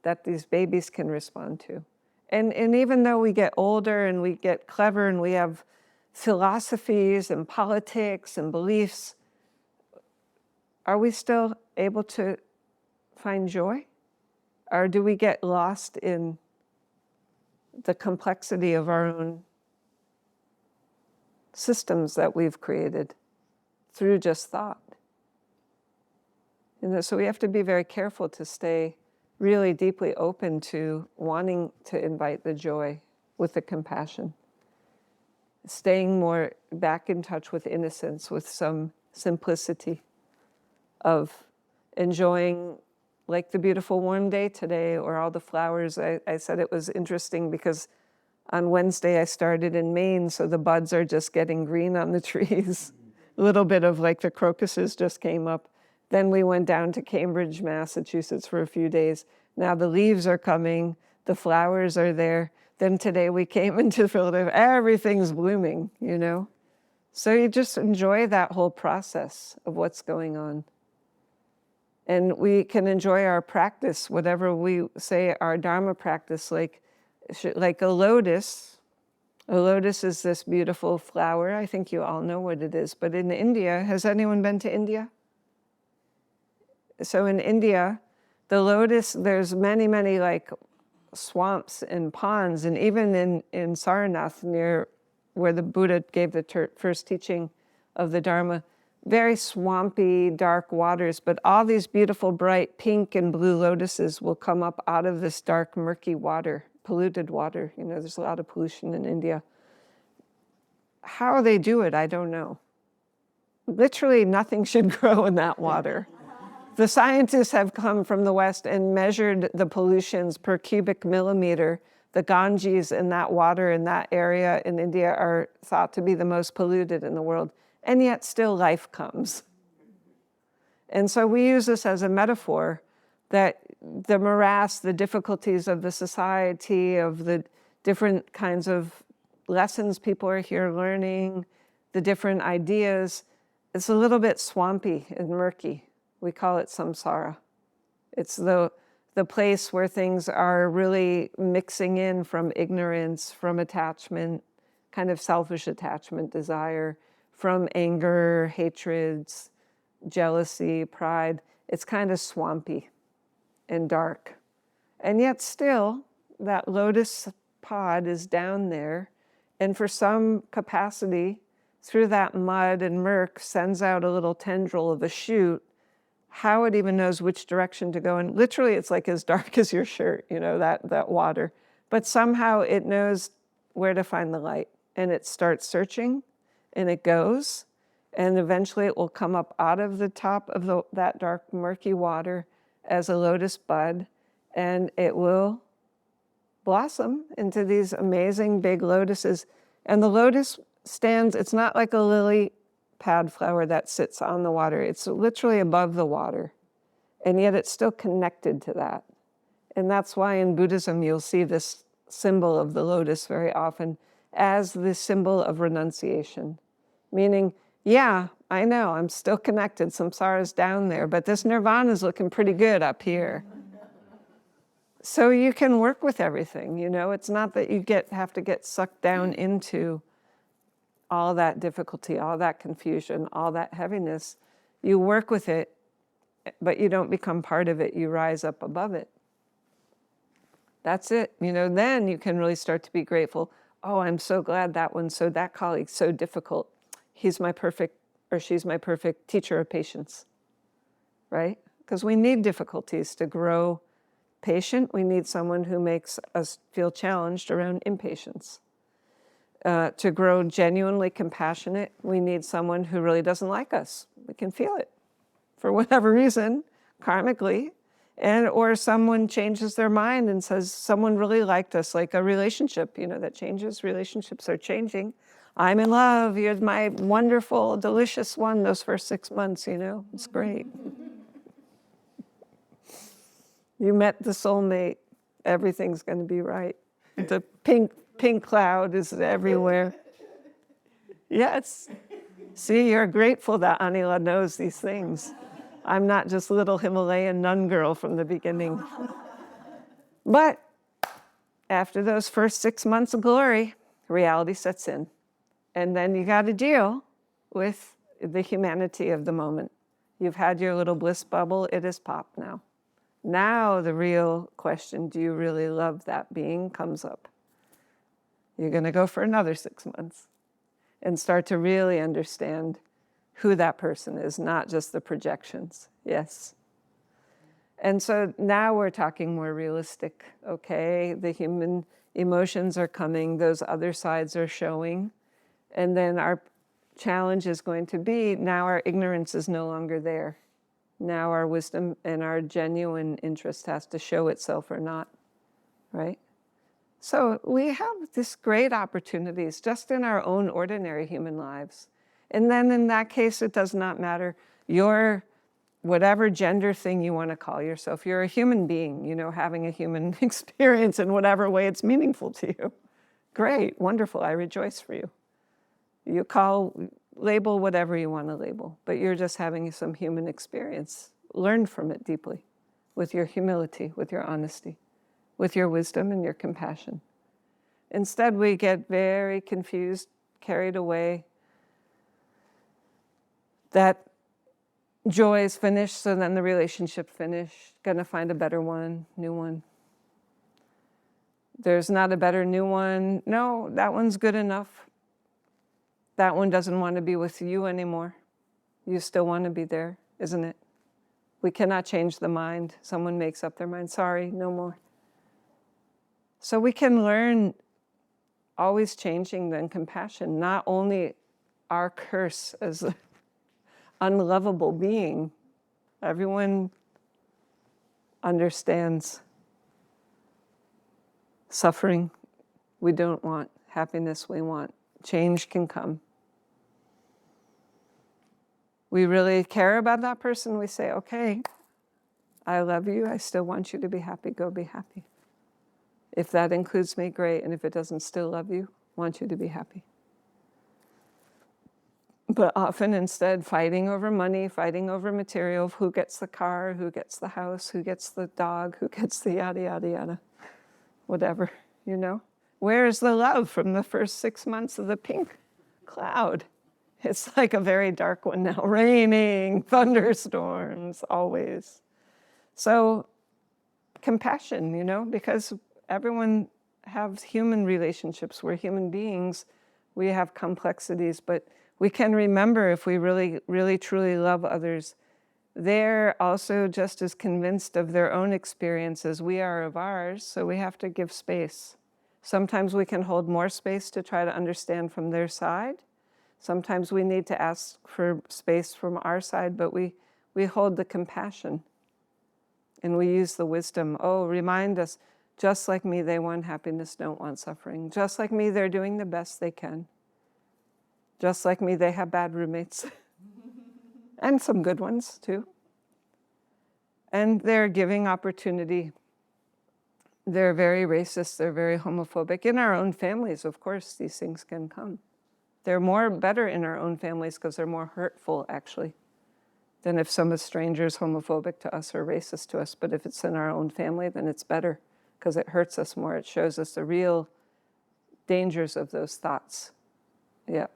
that these babies can respond to. And even though we get older and we get clever and we have philosophies and politics and beliefs, are we still able to find joy? Or do we get lost in the complexity of our own systems that we've created through just thought? So we have to be very careful to stay really deeply open to wanting to invite the joy with the compassion. Staying more back in touch with innocence, with some simplicity of enjoying, like the beautiful warm day today or all the flowers. I said it was interesting because on Wednesday I started in Maine, so the buds are just getting green on the trees. A little bit of like the crocuses just came up. Then we went down to Cambridge, Massachusetts for a few days. Now the leaves are coming, the flowers are there. Then today we came into Philadelphia, everything's blooming, you know? So you just enjoy that whole process of what's going on. And we can enjoy our practice, whatever we say, our Dharma practice, like a lotus. A lotus is this beautiful flower. I think you all know what it is. But in India, has anyone been to India? So in India, the lotus, there's many like swamps and ponds, and even in Sarnath, near where the Buddha gave the first teaching of the Dharma, very swampy, dark waters, but all these beautiful, bright pink and blue lotuses will come up out of this dark, murky water, polluted water. You know, there's a lot of pollution in India. How they do it, I don't know. Literally nothing should grow in that water. The scientists have come from the West and measured the pollutions per cubic millimeter. The Ganges in that water in that area in India are thought to be the most polluted in the world. And yet still life comes. And so we use this as a metaphor that the morass, the difficulties of the society, of the different kinds of lessons people are here learning, the different ideas, it's a little bit swampy and murky. We call it samsara. It's the place where things are really mixing in from ignorance, from attachment, kind of selfish attachment, desire, from anger, hatreds, jealousy, pride. It's kind of swampy and dark. And yet still, that lotus pod is down there, and for some capacity, through that mud and murk, sends out a little tendril of a shoot. How it even knows which direction to go in. Literally, it's like as dark as your shirt, you know, that water. But somehow it knows where to find the light. And it starts searching, and it goes. And eventually it will come up out of the top of that dark, murky water as a lotus bud. And it will blossom into these amazing big lotuses. And the lotus stands, it's not like a lily pad flower that sits on the water. It's literally above the water. And yet it's still connected to that. And that's why in Buddhism you'll see this symbol of the lotus very often as the symbol of renunciation. Meaning, yeah, I know, I'm still connected. Samsara's down there, but this nirvana is looking pretty good up here. So you can work with everything, you know? It's not that you have to get sucked down into all that difficulty, all that confusion, all that heaviness. You work with it, but you don't become part of it. You rise up above it. That's it. Then you can really start to be grateful. Oh, I'm so glad that colleague's so difficult. He's my perfect, or she's my perfect teacher of patience, right? Because we need difficulties to grow patient. We need someone who makes us feel challenged around impatience. To grow genuinely compassionate, we need someone who really doesn't like us. We can feel it for whatever reason, karmically. Or someone changes their mind and says, someone really liked us, like a relationship, that changes. Relationships are changing. I'm in love. You're my wonderful, delicious one those first 6 months, It's great. You met the soulmate. Everything's going to be right. The pink cloud is everywhere. Yes. See, you're grateful that Anila knows these things. I'm not just little Himalayan nun girl from the beginning. But after those first 6 months of glory, reality sets in. And then you got to deal with the humanity of the moment. You've had your little bliss bubble. It is popped now. Now the real question, do you really love that being, comes up. You're going to go for another 6 months and start to really understand who that person is, not just the projections. Yes. And so now we're talking more realistic, okay? The human emotions are coming, those other sides are showing. And then our challenge is going to be, now our ignorance is no longer there. Now our wisdom and our genuine interest has to show itself or not, right? So we have this great opportunities just in our own ordinary human lives. And then in that case, it does not matter your whatever gender thing you want to call yourself. You're a human being, having a human experience in whatever way it's meaningful to you. Great, wonderful, I rejoice for you. You label whatever you want to label, but you're just having some human experience. Learn from it deeply, with your humility, with your honesty, with your wisdom and your compassion. Instead, we get very confused, carried away. That joy is finished, so then the relationship finished. Gonna find a better one, new one. There's not a better new one. No, that one's good enough. That one doesn't want to be with you anymore. You still want to be there, isn't it? We cannot change the mind. Someone makes up their mind, sorry, no more. So we can learn always changing then compassion, not only our curse as an unlovable being. Everyone understands suffering we don't want, happiness we want. Change can come. We really care about that person, we say, okay, I love you, I still want you to be happy, go be happy. If that includes me, great, and if it doesn't still love you, want you to be happy. But often instead, fighting over money, fighting over material, who gets the car, who gets the house, who gets the dog, who gets the yada, yada, yada, whatever, Where is the love from the first 6 months of the pink cloud? It's like a very dark one now, raining, thunderstorms, always. So compassion, because everyone has human relationships. We're human beings. We have complexities, but we can remember if we really, really, truly love others, they're also just as convinced of their own experience as we are of ours, so we have to give space. Sometimes we can hold more space to try to understand from their side. Sometimes we need to ask for space from our side, but we hold the compassion and we use the wisdom. Oh, remind us, just like me, they want happiness, don't want suffering. Just like me, they're doing the best they can. Just like me, they have bad roommates. And some good ones, too. And they're giving opportunity. They're very racist, they're very homophobic. In our own families, of course, these things can come. They're better in our own families because they're more hurtful, actually, than if some stranger is homophobic to us or racist to us. But if it's in our own family, then it's better because it hurts us more. It shows us the real dangers of those thoughts. Yeah.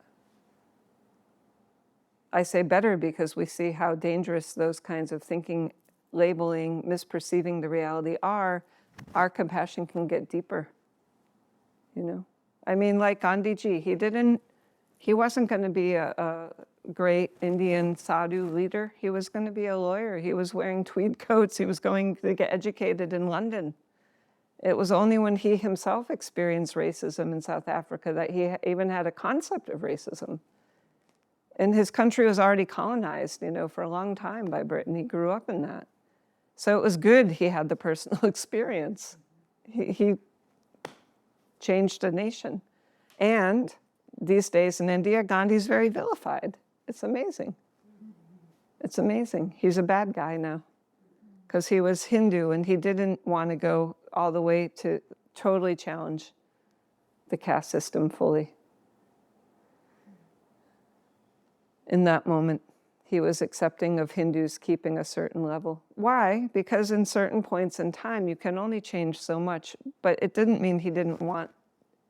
I say better because we see how dangerous those kinds of thinking, labeling, misperceiving the reality are. Our compassion can get deeper, I mean, like Gandhiji, he wasn't going to be a great Indian sadhu leader. He was going to be a lawyer. He was wearing tweed coats. He was going to get educated in London. It was only when he himself experienced racism in South Africa that he even had a concept of racism. And his country was already colonized, for a long time by Britain. He grew up in that. So it was good he had the personal experience. He changed a nation. And these days in India, Gandhi's very vilified. It's amazing. It's amazing. He's a bad guy now because he was Hindu and he didn't want to go all the way to totally challenge the caste system fully. In that moment, he was accepting of Hindus keeping a certain level. Why? Because in certain points in time, you can only change so much, but it didn't mean he didn't want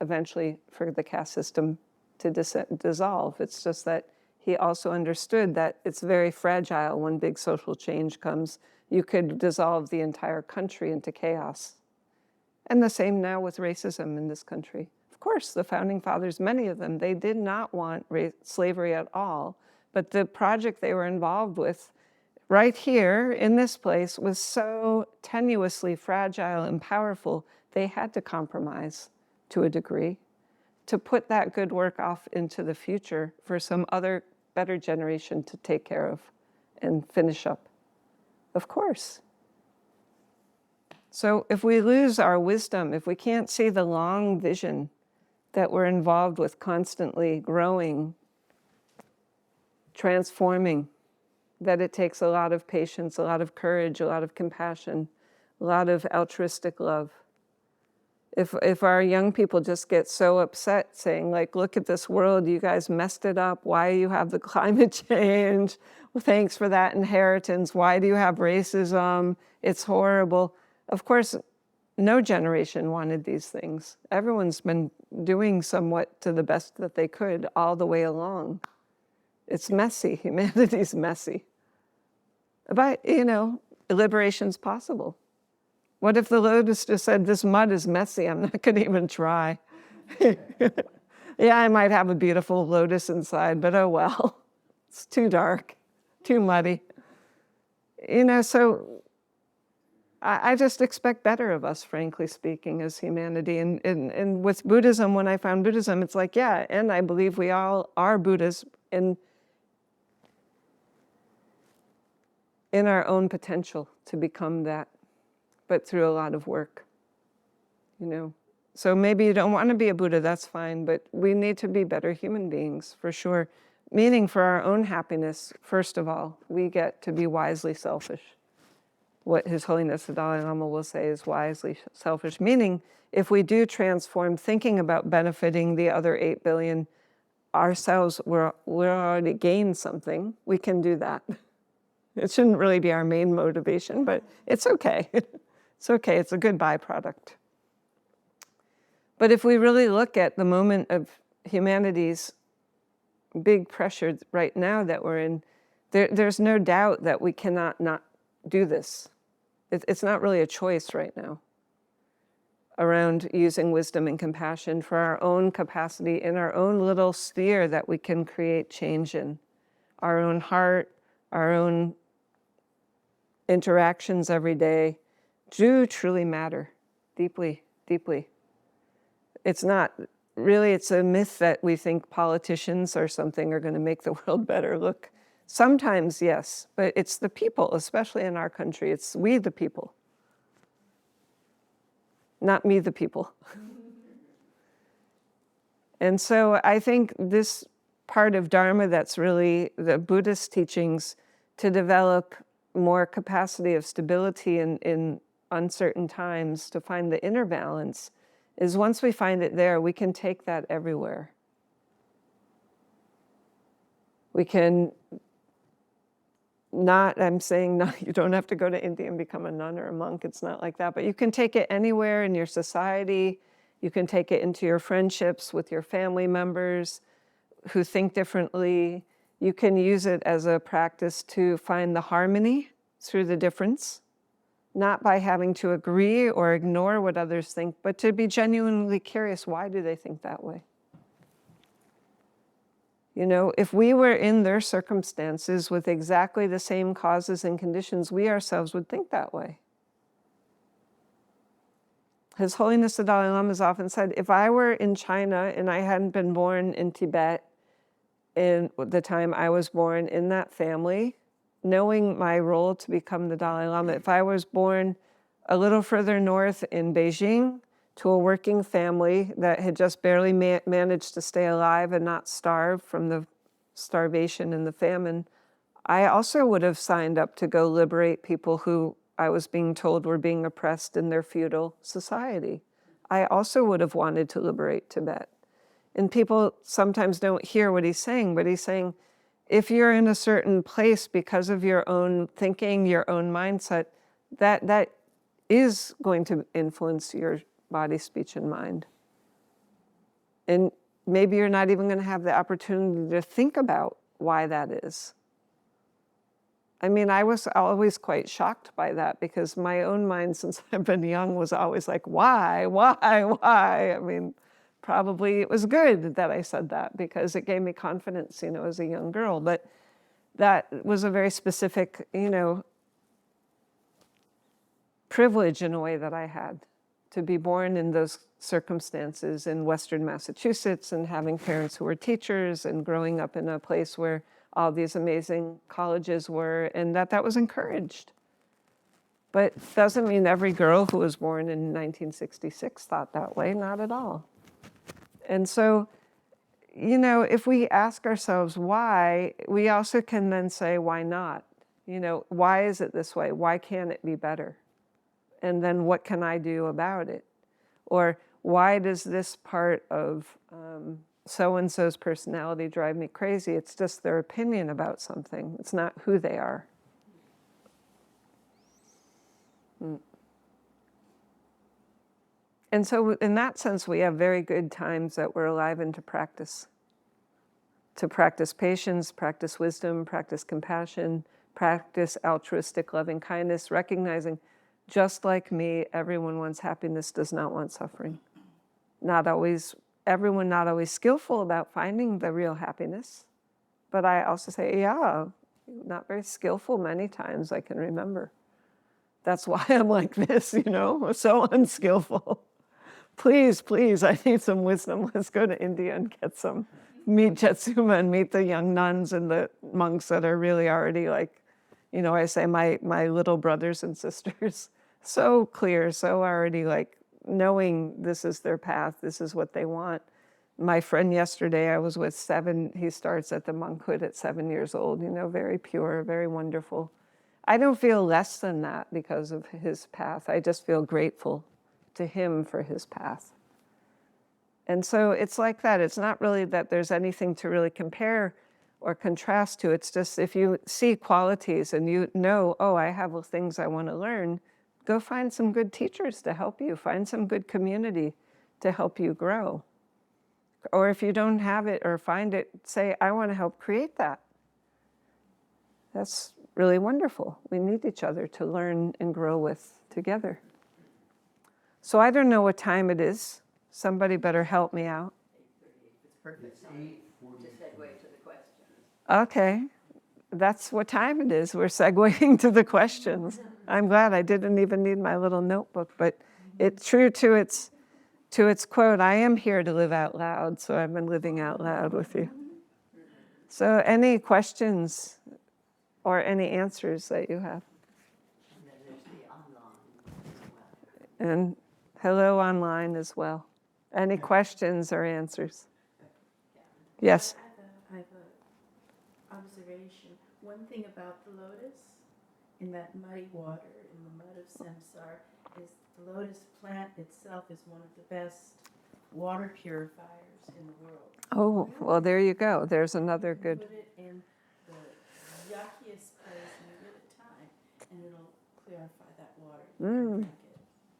eventually for the caste system to dissolve. It's just that he also understood that it's very fragile when big social change comes. You could dissolve the entire country into chaos. And the same now with racism in this country. Of course, the founding fathers, many of them, they did not want slavery at all. But the project they were involved with right here in this place was so tenuously fragile and powerful, they had to compromise to a degree to put that good work off into the future for some other better generation to take care of and finish up. Of course. So if we lose our wisdom, if we can't see the long vision that we're involved with constantly growing, transforming, that it takes a lot of patience, a lot of courage, a lot of compassion, a lot of altruistic love. If our young people just get so upset saying, like, look at this world, you guys messed it up. Why do you have the climate change? Well, thanks for that inheritance. Why do you have racism? It's horrible. Of course, no generation wanted these things. Everyone's been doing somewhat to the best that they could all the way along. It's messy. Humanity's messy. But, liberation's possible. What if the lotus just said, this mud is messy, I'm not going to even try? Yeah, I might have a beautiful lotus inside, but oh well. It's too dark, too muddy. So I just expect better of us, frankly speaking, as humanity. And with Buddhism, when I found Buddhism, it's like, yeah, and I believe we all are Buddhas in our own potential to become that, but through a lot of work, So maybe you don't want to be a Buddha, that's fine, but we need to be better human beings, for sure. Meaning for our own happiness, first of all, we get to be wisely selfish. What His Holiness Dalai Lama will say is wisely selfish, meaning if we do transform thinking about benefiting the other 8 billion ourselves, we're already gained something, we can do that. It shouldn't really be our main motivation, but it's okay. It's okay, it's a good byproduct. But if we really look at the moment of humanity's big pressure right now that we're in, there's no doubt that we cannot not do this. It's not really a choice right now around using wisdom and compassion for our own capacity in our own little sphere that we can create change in. Our own heart, our own interactions every day do truly matter deeply, deeply. It's not really, it's a myth that we think politicians or something are going to make the world better. Look, sometimes yes, but it's the people, especially in our country. It's we the people, not me the people. And so I think this part of Dharma that's really the Buddhist teachings to develop more capacity of stability in uncertain times, to find the inner balance, is once we find it there, we can take that everywhere. We can not, I'm saying not, you don't have to go to India and become a nun or a monk, it's not like that, but you can take it anywhere in your society. You can take it into your friendships with your family members who think differently. You can use it as a practice to find the harmony through the difference, not by having to agree or ignore what others think, but to be genuinely curious, why do they think that way? You know, if we were in their circumstances with exactly the same causes and conditions, we ourselves would think that way. His Holiness the Dalai Lama has often said, if I were in China and I hadn't been born in Tibet in the time I was born in that family, knowing my role to become the Dalai Lama, if I was born a little further north in Beijing to a working family that had just barely managed to stay alive and not starve from the starvation and the famine, I also would have signed up to go liberate people who I was being told were being oppressed in their feudal society. I also would have wanted to liberate Tibet. And people sometimes don't hear what he's saying, but he's saying, if you're in a certain place because of your own thinking, your own mindset, that is going to influence your body, speech, and mind. And maybe you're not even going to have the opportunity to think about why that is. I mean, I was always quite shocked by that because my own mind, since I've been young, was always like, why? I mean, probably it was good that I said that because it gave me confidence, you know, as a young girl. But that was a very specific, you know, privilege in a way that I had to be born in those circumstances in Western Massachusetts and having parents who were teachers and growing up in a place where all these amazing colleges were, and that was encouraged. But doesn't mean every girl who was born in 1966 thought that way, not at all. And so, you know, if we ask ourselves why, we also can then say, why not? You know, why is it this way? Why can't it be better? And then what can I do about it? Or why does this part of so-and-so's personality drive me crazy? It's just their opinion about something. It's not who they are. And so in that sense, we have very good times that we're alive and to practice patience, practice wisdom, practice compassion, practice altruistic loving kindness, recognizing just like me, everyone wants happiness, does not want suffering. Everyone not always skillful about finding the real happiness. But I also say, yeah, not very skillful many times I can remember. That's why I'm like this, you know, so unskillful. Please, I need some wisdom. Let's go to India and get some. Meet Jetsunma and meet the young nuns and the monks that are really already like, you know, I say my little brothers and sisters. So clear, so already like knowing this is their path, this is what they want. My friend yesterday I was with 7, he starts at the monkhood at 7 years old, you know, very pure, very wonderful. I don't feel less than that because of his path. I just feel grateful to him for his path. And so it's like that. It's not really that there's anything to really compare or contrast to. It's just if you see qualities and you know, oh, I have things I want to learn, go find some good teachers to help you. Find some good community to help you grow. Or if you don't have it or find it, say, I want to help create that. That's really wonderful. We need each other to learn and grow with together. So I don't know what time it is. Somebody better help me out. 8:30. It's perfect time to segue to the questions. Okay. That's what time it is. We're segueing to the questions. I'm glad I didn't even need my little notebook, but it's true to its quote, I am here to live out loud, so I've been living out loud with you. So any questions or any answers that you have? And then there's the online as well. And hello online as well. Any questions or answers? Yes? I have an observation. One thing about the lotus, in that muddy water, in the mud of samsara, is the lotus plant itself is one of the best water purifiers in the world. Oh, well, there you go. There's another You good. put it in the yuckiest place and you give it time, and it'll clarify that water. You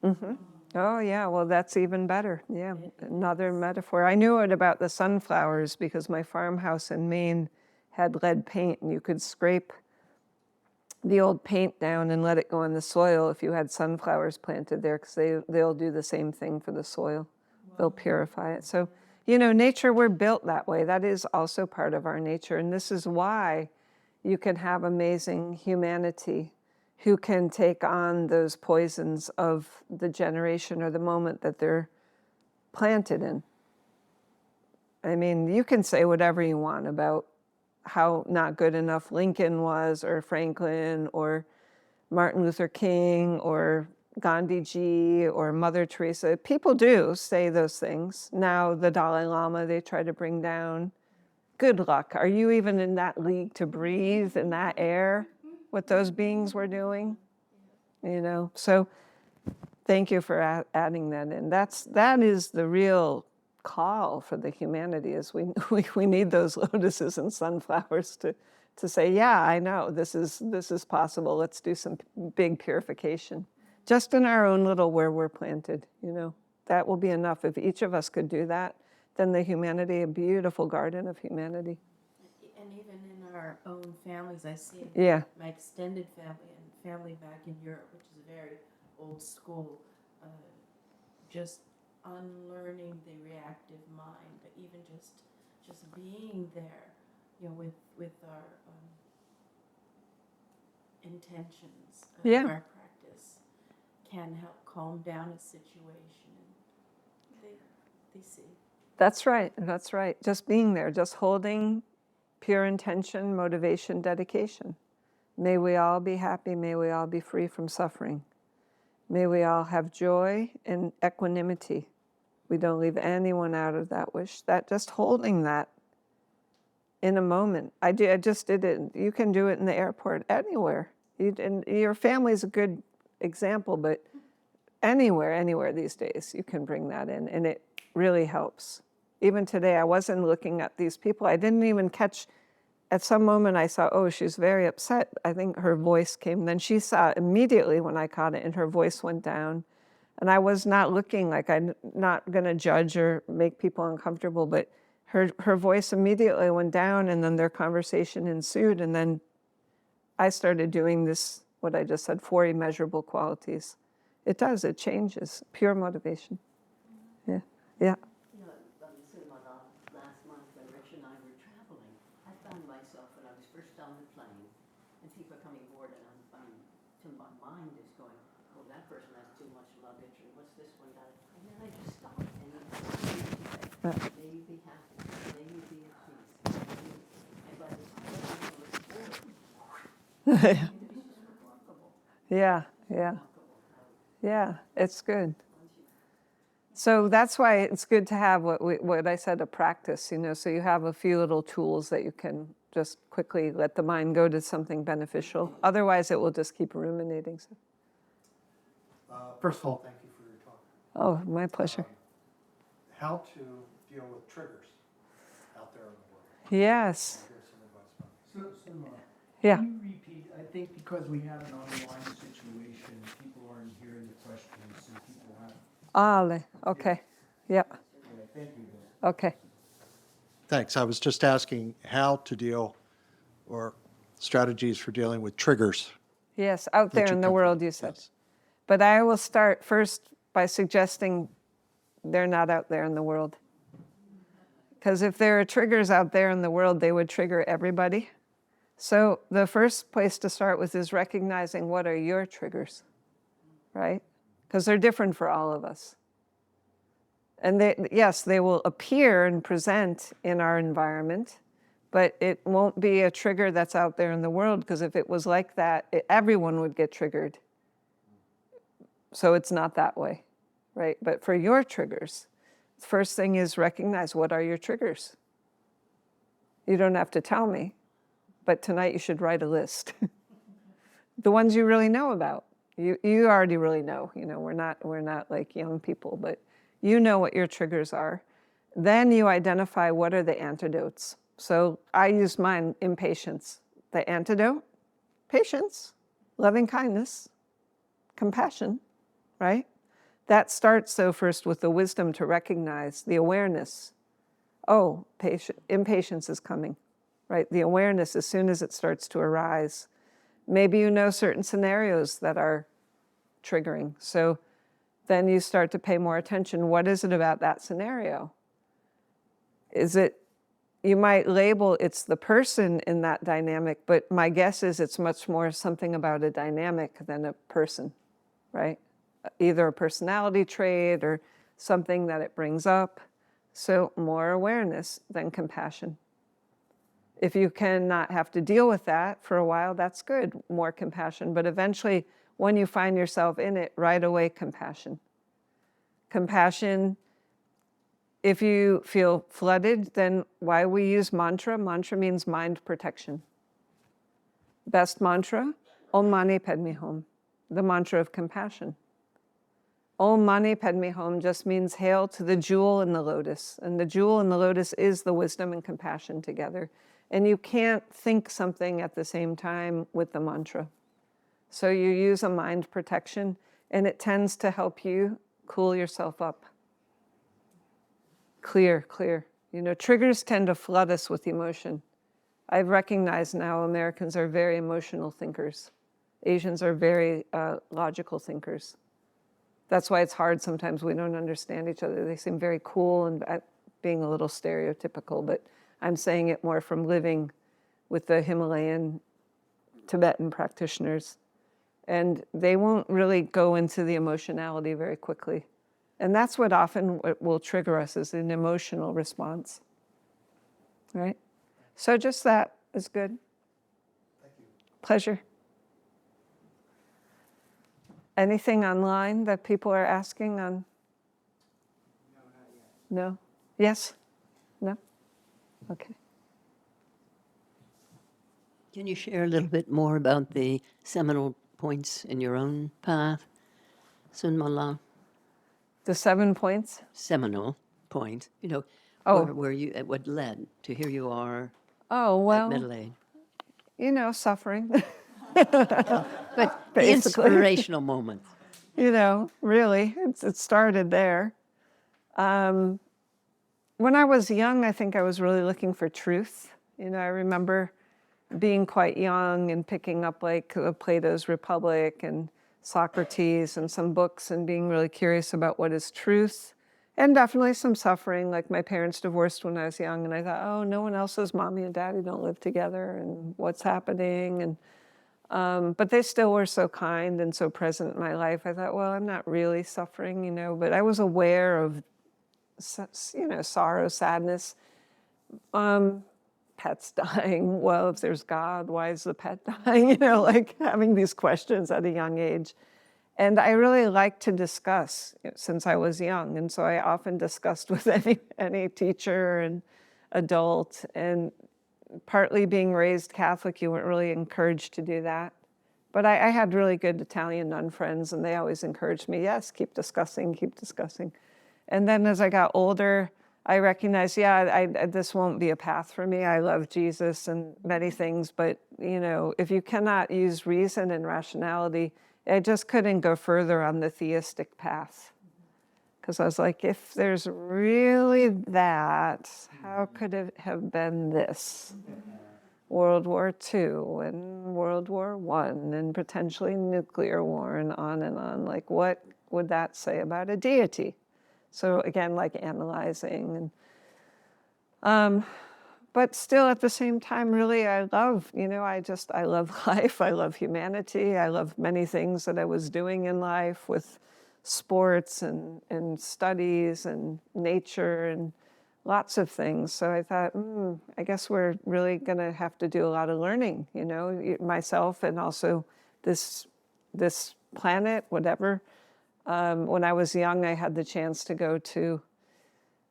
can drink it. Oh, yeah, well, that's even better. Yeah, another metaphor. I knew it about the sunflowers because my farmhouse in Maine had lead paint, and you could scrape the old paint down and let it go in the soil if you had sunflowers planted there, because they'll do the same thing for the soil. They'll purify it. So, nature, we're built that way. That is also part of our nature. And this is why you can have amazing humanity who can take on those poisons of the generation or the moment that they're planted in. I mean, you can say whatever you want about how not good enough Lincoln was, or Franklin, or Martin Luther King, or Gandhi Ji, or Mother Teresa. People do say those things. Now the Dalai Lama, they try to bring down. Good luck. Are you even in that league to breathe in that air, what those beings were doing? So thank you for adding that in. That is the real call for the humanity, is we need those lotuses and sunflowers to say, yeah, I know, this is possible. Let's do some big purification. Just in our own little where we're planted, that will be enough. If each of us could do that, then the humanity, a beautiful garden of humanity. And even in our own families, I see my extended family and family back in Europe, which is very old school, just unlearning the reactive mind, but even just being there, with our intentions of our practice can help calm down a situation. And they see. That's right. Just being there, just holding pure intention, motivation, dedication. May we all be happy. May we all be free from suffering. May we all have joy and equanimity. We don't leave anyone out of that wish. That just holding that in a moment. I just did it. You can do it in the airport, anywhere. And your family is a good example, but anywhere these days, you can bring that in, and it really helps. Even today, I wasn't looking at these people. I didn't even catch. At some moment, I saw, oh, she's very upset. I think her voice came. Then she saw immediately when I caught it, and her voice went down. And I was not looking, like I'm not going to judge or make people uncomfortable, but her voice immediately went down, and then their conversation ensued. And then I started doing this, what I just said, 4 immeasurable qualities. It does, it changes. Pure motivation. Yeah. Tsunma, last month when Rich and I were traveling, I found myself when I was first on the plane, and people are coming aboard, and my mind is going, well, that person has too much luggage, or what's this one got? And then I just stop, and may you be happy, may you be at peace. And by the time I was bored, Yeah, it's good. So that's why it's good to have what I said, a practice, so you have a few little tools that you can just quickly let the mind go to something beneficial. Otherwise, it will just keep ruminating. First of all, thank you for your talk. Oh, my pleasure. How to deal with triggers out there in the world. Yes. Tsunma, Yeah. can you repeat? I think because we have an online situation, people aren't hearing the questions, so people have. Okay. Yep. Yeah, thank you, Bill. Okay. Thanks. I was just asking how to deal, or strategies for dealing with triggers. Yes, out there in the world, you said. Yes. But I will start first by suggesting they're not out there in the world. Because if there are triggers out there in the world, they would trigger everybody. So the first place to start with is recognizing what are your triggers, right? Because they're different for all of us. And they will appear and present in our environment, but it won't be a trigger that's out there in the world, because if it was like that, everyone would get triggered. So it's not that way, right? But for your triggers, the first thing is recognize what are your triggers. You don't have to tell me, but tonight you should write a list. The ones you really know about. You already really know. We're not like young people, but you know what your triggers are. Then you identify what are the antidotes. So I use mine, impatience. The antidote, patience, loving kindness, compassion, right? That starts, though, first with the wisdom to recognize the awareness. Oh, impatience is coming. right? The awareness as soon as it starts to arise. Maybe you know certain scenarios that are triggering. So then you start to pay more attention. What is it about that scenario? Is it, you might label it's the person in that dynamic, but my guess is it's much more something about a dynamic than a person, right? Either a personality trait or something that it brings up. So more awareness than compassion. If you cannot have to deal with that for a while, that's good, more compassion. But eventually, when you find yourself in it, right away, compassion. Compassion, if you feel flooded, then why we use mantra? Mantra means mind protection. Best mantra, Om Mani Padme Hum, the mantra of compassion. Om Mani Padme Hum just means hail to the jewel in the lotus. And the jewel in the lotus is the wisdom and compassion together. And you can't think something at the same time with the mantra. So you use a mind protection, and it tends to help you cool yourself up. Clear. You know, triggers tend to flood us with emotion. I've recognized now Americans are very emotional thinkers. Asians are very logical thinkers. That's why it's hard sometimes. We don't understand each other. They seem very cool and being a little stereotypical, but I'm saying it more from living with the Himalayan Tibetan practitioners. And they won't really go into the emotionality very quickly. And that's what often will trigger us, is an emotional response. Right? So just that is good. Thank you. Pleasure. Anything online that people are asking on? No, not yet. No? Yes? No? Okay. Can you share a little bit more about the seminal points in your own path, Tsunma La? The 7 points? Seminal point, you know, Oh. where you, what led to here you are Oh, at well, middle age. you know, suffering. But the Basically. inspirational moments. You know, really, it started there. When I was young, I think I was really looking for truth. You know, I remember being quite young and picking up like Plato's Republic and Socrates and some books and being really curious about what is truth. And definitely some suffering, like my parents divorced when I was young, and I thought, oh, no one else's mommy and daddy don't live together, and what's happening? And but they still were so kind and so present in my life. I thought, well, I'm not really suffering, you know, but I was aware of, you know, sorrow, sadness. Pets dying. Well, if there's God, why is the pet dying? You know, like having these questions at a young age. And I really liked to discuss since I was young. And so I often discussed with any teacher and adult. And partly being raised Catholic, you weren't really encouraged to do that. But I had really good Italian nun friends, and they always encouraged me, yes, keep discussing, keep discussing. And then as I got older, I recognized, this won't be a path for me. I love Jesus and many things, but you know, if you cannot use reason and rationality, I just couldn't go further on the theistic path. Because I was like, if there's really that, how could it have been this? World War II and World War I and potentially nuclear war and on. Like, what would that say about a deity? So again, like analyzing. And but still at the same time, really, I love, you know, I love life. I love humanity. I love many things that I was doing in life with sports and studies and nature and lots of things. So I thought, I guess we're really going to have to do a lot of learning, you know, myself and also this planet, whatever. When I was young, I had the chance to go to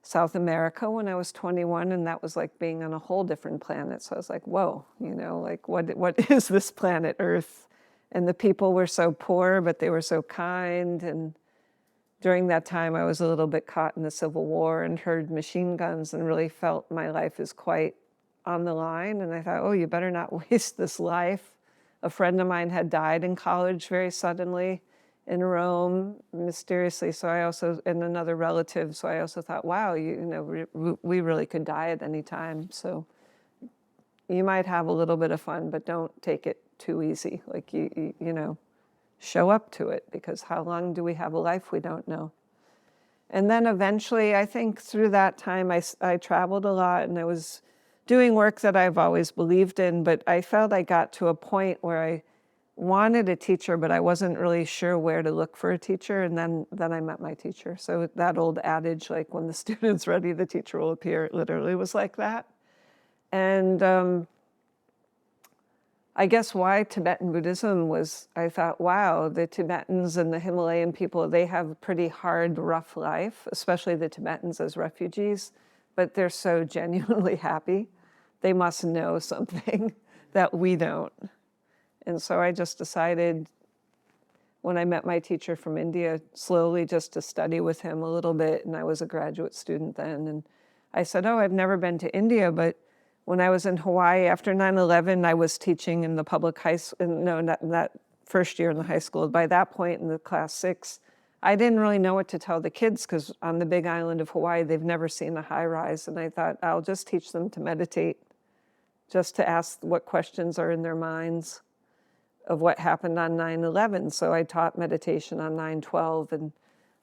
South America when I was 21, and that was like being on a whole different planet. So I was like, whoa, you know, like what is this planet Earth? And the people were so poor, but they were so kind. And during that time, I was a little bit caught in the Civil War and heard machine guns and really felt my life is quite on the line. And I thought, oh, you better not waste this life. A friend of mine had died in college very suddenly in Rome, mysteriously. So I also, and another relative, so I also thought, wow, you know, we really could die at any time. So, you might have a little bit of fun, but don't take it too easy. Like, you know, show up to it, because how long do we have a life? We don't know. And then eventually, I think through that time, I traveled a lot, and I was doing work that I've always believed in, but I felt I got to a point where I wanted a teacher, but I wasn't really sure where to look for a teacher. And then I met my teacher. So that old adage, like, when the student's ready, the teacher will appear, it literally was like that. And I guess why Tibetan Buddhism was, I thought, wow, the Tibetans and the Himalayan people, they have a pretty hard, rough life, especially the Tibetans as refugees, but they're so genuinely happy. They must know something that we don't. And so I just decided, when I met my teacher from India, slowly just to study with him a little bit, and I was a graduate student then, and I said, oh, I've never been to India, but when I was in Hawaii after 9/11, I was teaching in the public high school, no, not that first year in the high school. By that point in the class 6, I didn't really know what to tell the kids, because on the big island of Hawaii, they've never seen a high rise. And I thought, I'll just teach them to meditate, just to ask what questions are in their minds of what happened on 9/11. So I taught meditation on 9/12, and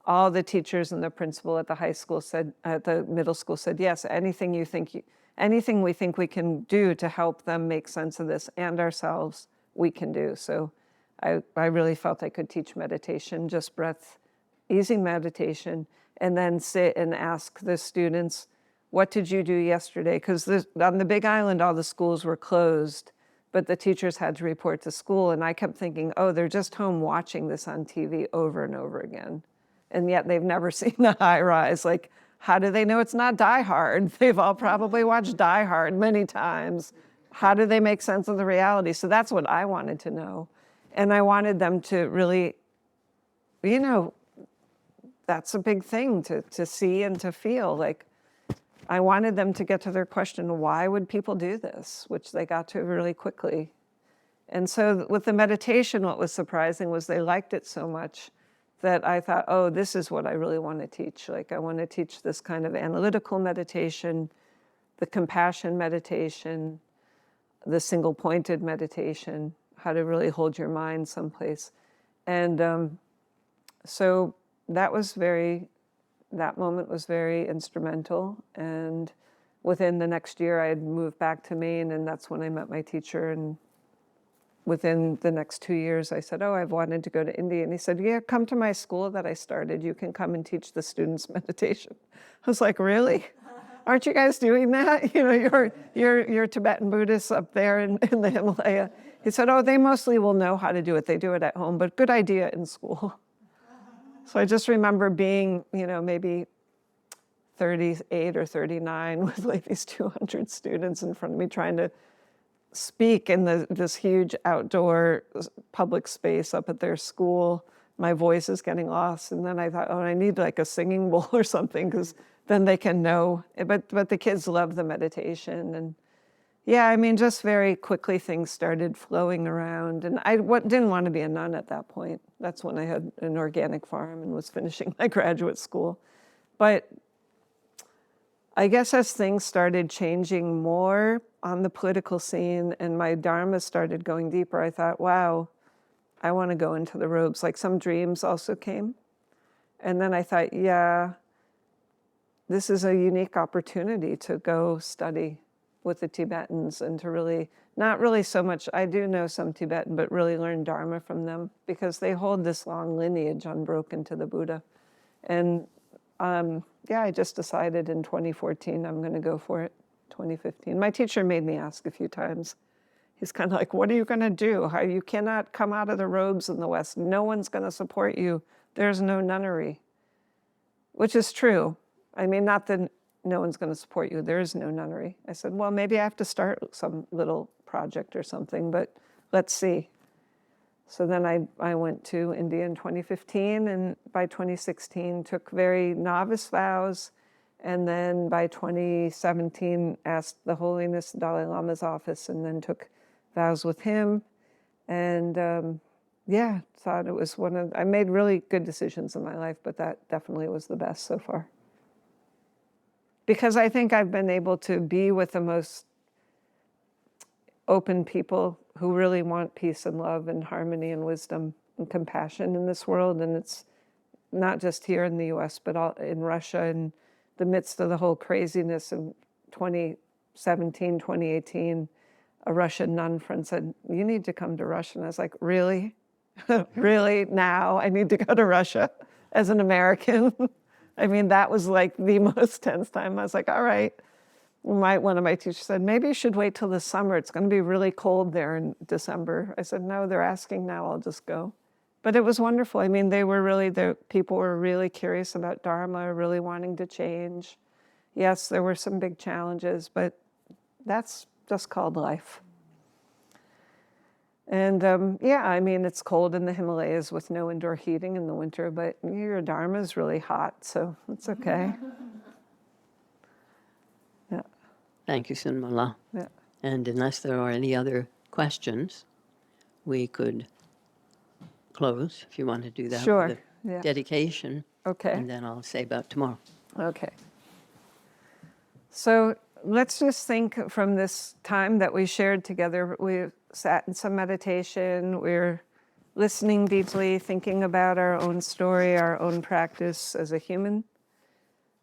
all the teachers and the principal at the high school said, at the middle school said, yes, anything we think we can do to help them make sense of this and ourselves, we can do. So I really felt I could teach meditation, just breath, easy meditation, and then sit and ask the students, what did you do yesterday? Because on the big island, all the schools were closed, but the teachers had to report to school. And I kept thinking, oh, they're just home watching this on TV over and over again. And yet they've never seen the high rise. Like, how do they know it's not Die Hard? They've all probably watched Die Hard many times. How do they make sense of the reality? So that's what I wanted to know. And I wanted them to really, you know, that's a big thing to see and to feel. Like, I wanted them to get to their question, why would people do this? Which they got to really quickly. And so with the meditation, what was surprising was they liked it so much that I thought, oh, this is what I really want to teach. Like, I want to teach this kind of analytical meditation, the compassion meditation, the single-pointed meditation, how to really hold your mind someplace. And so that moment was very instrumental. And within the next year, I had moved back to Maine, and that's when I met my teacher. And within the next 2 years, I said, oh, I've wanted to go to India. And he said, yeah, come to my school that I started. You can come and teach the students meditation. I was like, really? Aren't you guys doing that? You know, you're Tibetan Buddhists up there in the Himalaya. He said, oh, they mostly will know how to do it. They do it at home, but good idea in school. So I just remember being, you know, maybe 38 or 39 with like these 200 students in front of me trying to speak in this huge outdoor public space up at their school. My voice is getting lost. And then I thought, oh, I need like a singing bowl or something, because then they can know. But the kids love the meditation. And yeah, I mean, just very quickly things started flowing around. And I didn't want to be a nun at that point. That's when I had an organic farm and was finishing my graduate school. But I guess as things started changing more on the political scene and my Dharma started going deeper, I thought, wow, I want to go into the robes. Like, some dreams also came. And then I thought, yeah, this is a unique opportunity to go study with the Tibetans and to really, not really so much, I do know some Tibetan, but really learn Dharma from them, because they hold this long lineage unbroken to the Buddha. And yeah, I just decided in 2014 I'm going to go for it. 2015. My teacher made me ask a few times. He's kind of like, what are you going to do? You cannot come out of the robes in the West. No one's going to support you. There's no nunnery. Which is true. I mean, not that no one's going to support you. There is no nunnery. I said, well, maybe I have to start some little project or something, but let's see. So then I went to India in 2015, and by 2016 took very novice vows. And then by 2017, asked the Holiness Dalai Lama's office, and then took vows with him. And yeah, thought it was I made really good decisions in my life, but that definitely was the best so far. Because I think I've been able to be with the most open people who really want peace and love and harmony and wisdom and compassion in this world. And it's not just here in the US, but in Russia, in the midst of the whole craziness of 2017, 2018, a Russian nun friend said, "You need to come to Russia." And I was like, "Really? Really? Now I need to go to Russia as an American?" I mean, that was like the most tense time. I was like, all right. One of my teachers said, "Maybe you should wait till the summer. It's going to be really cold there in December." I said, "No, they're asking now. I'll just go." But it was wonderful. I mean, the people were really curious about Dharma, really wanting to change. Yes, there were some big challenges, but that's just called life. And yeah, I mean, it's cold in the Himalayas with no indoor heating in the winter, but your Dharma is really hot, so it's okay. Yeah. Thank you, Tsunma. Yeah. And unless there are any other questions, we could close, if you want to do that. Sure, With a yeah. dedication. Okay. And then I'll say about tomorrow. Okay. So let's just think from this time that we shared together. We sat in some meditation. We're listening deeply, thinking about our own story, our own practice as a human.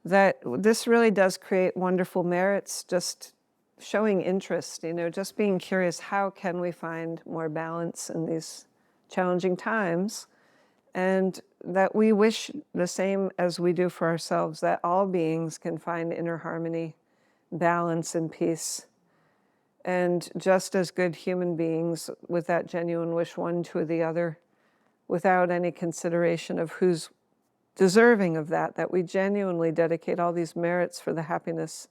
That this really does create wonderful merits, just showing interest, just being curious, how can we find more balance in these challenging times? And that we wish the same as we do for ourselves, that all beings can find inner harmony, balance, and peace. And just as good human beings, with that genuine wish one to the other, without any consideration of who's deserving of that we genuinely dedicate all these merits for the happiness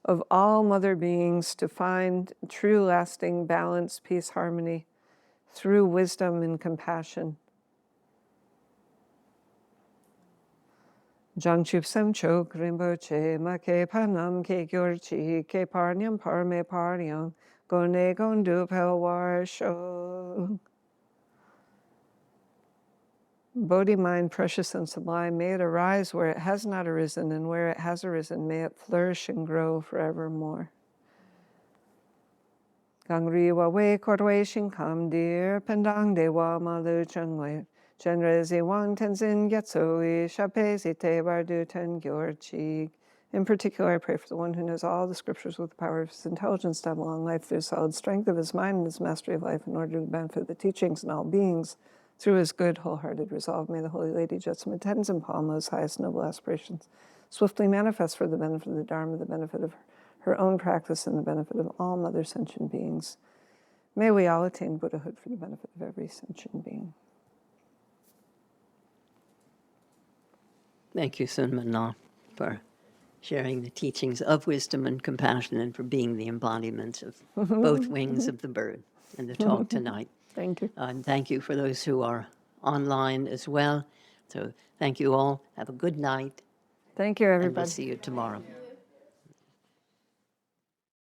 of all mother beings to find true lasting balance, peace, harmony through wisdom and compassion. Jangchup Semchok Rinpoche Make Panam Ke Gyorchi Ke Parnyam Parme Paryang Gone Gondu Pelwar Shok. Bodhi mind, precious and sublime, may it arise where it has not arisen, and where it has arisen, may it flourish and grow forevermore. Gangri wa wei korwei shinkam dear pendang de wa malu chungwei genrezi wang tenzin getsui shapezi te bardu ten gyorchi. In particular, I pray for the one who knows all the scriptures with the power of his intelligence to have a long life through solid strength of his mind and his mastery of life, in order to benefit the teachings and all beings. Through his good, wholehearted resolve, may the Holy Lady Jetsunma Tenzin Palmo's highest noble aspirations swiftly manifest for the benefit of the Dharma, the benefit of her own practice, and the benefit of all mother sentient beings. May we all attain Buddhahood for the benefit of every sentient being. Thank you, Tsunma, for sharing the teachings of wisdom and compassion, and for being the embodiment of both wings of the bird in the talk tonight. Thank you. And thank you for those who are online as well. So thank you all. Have a good night. Thank you, And we'll everybody. see you tomorrow.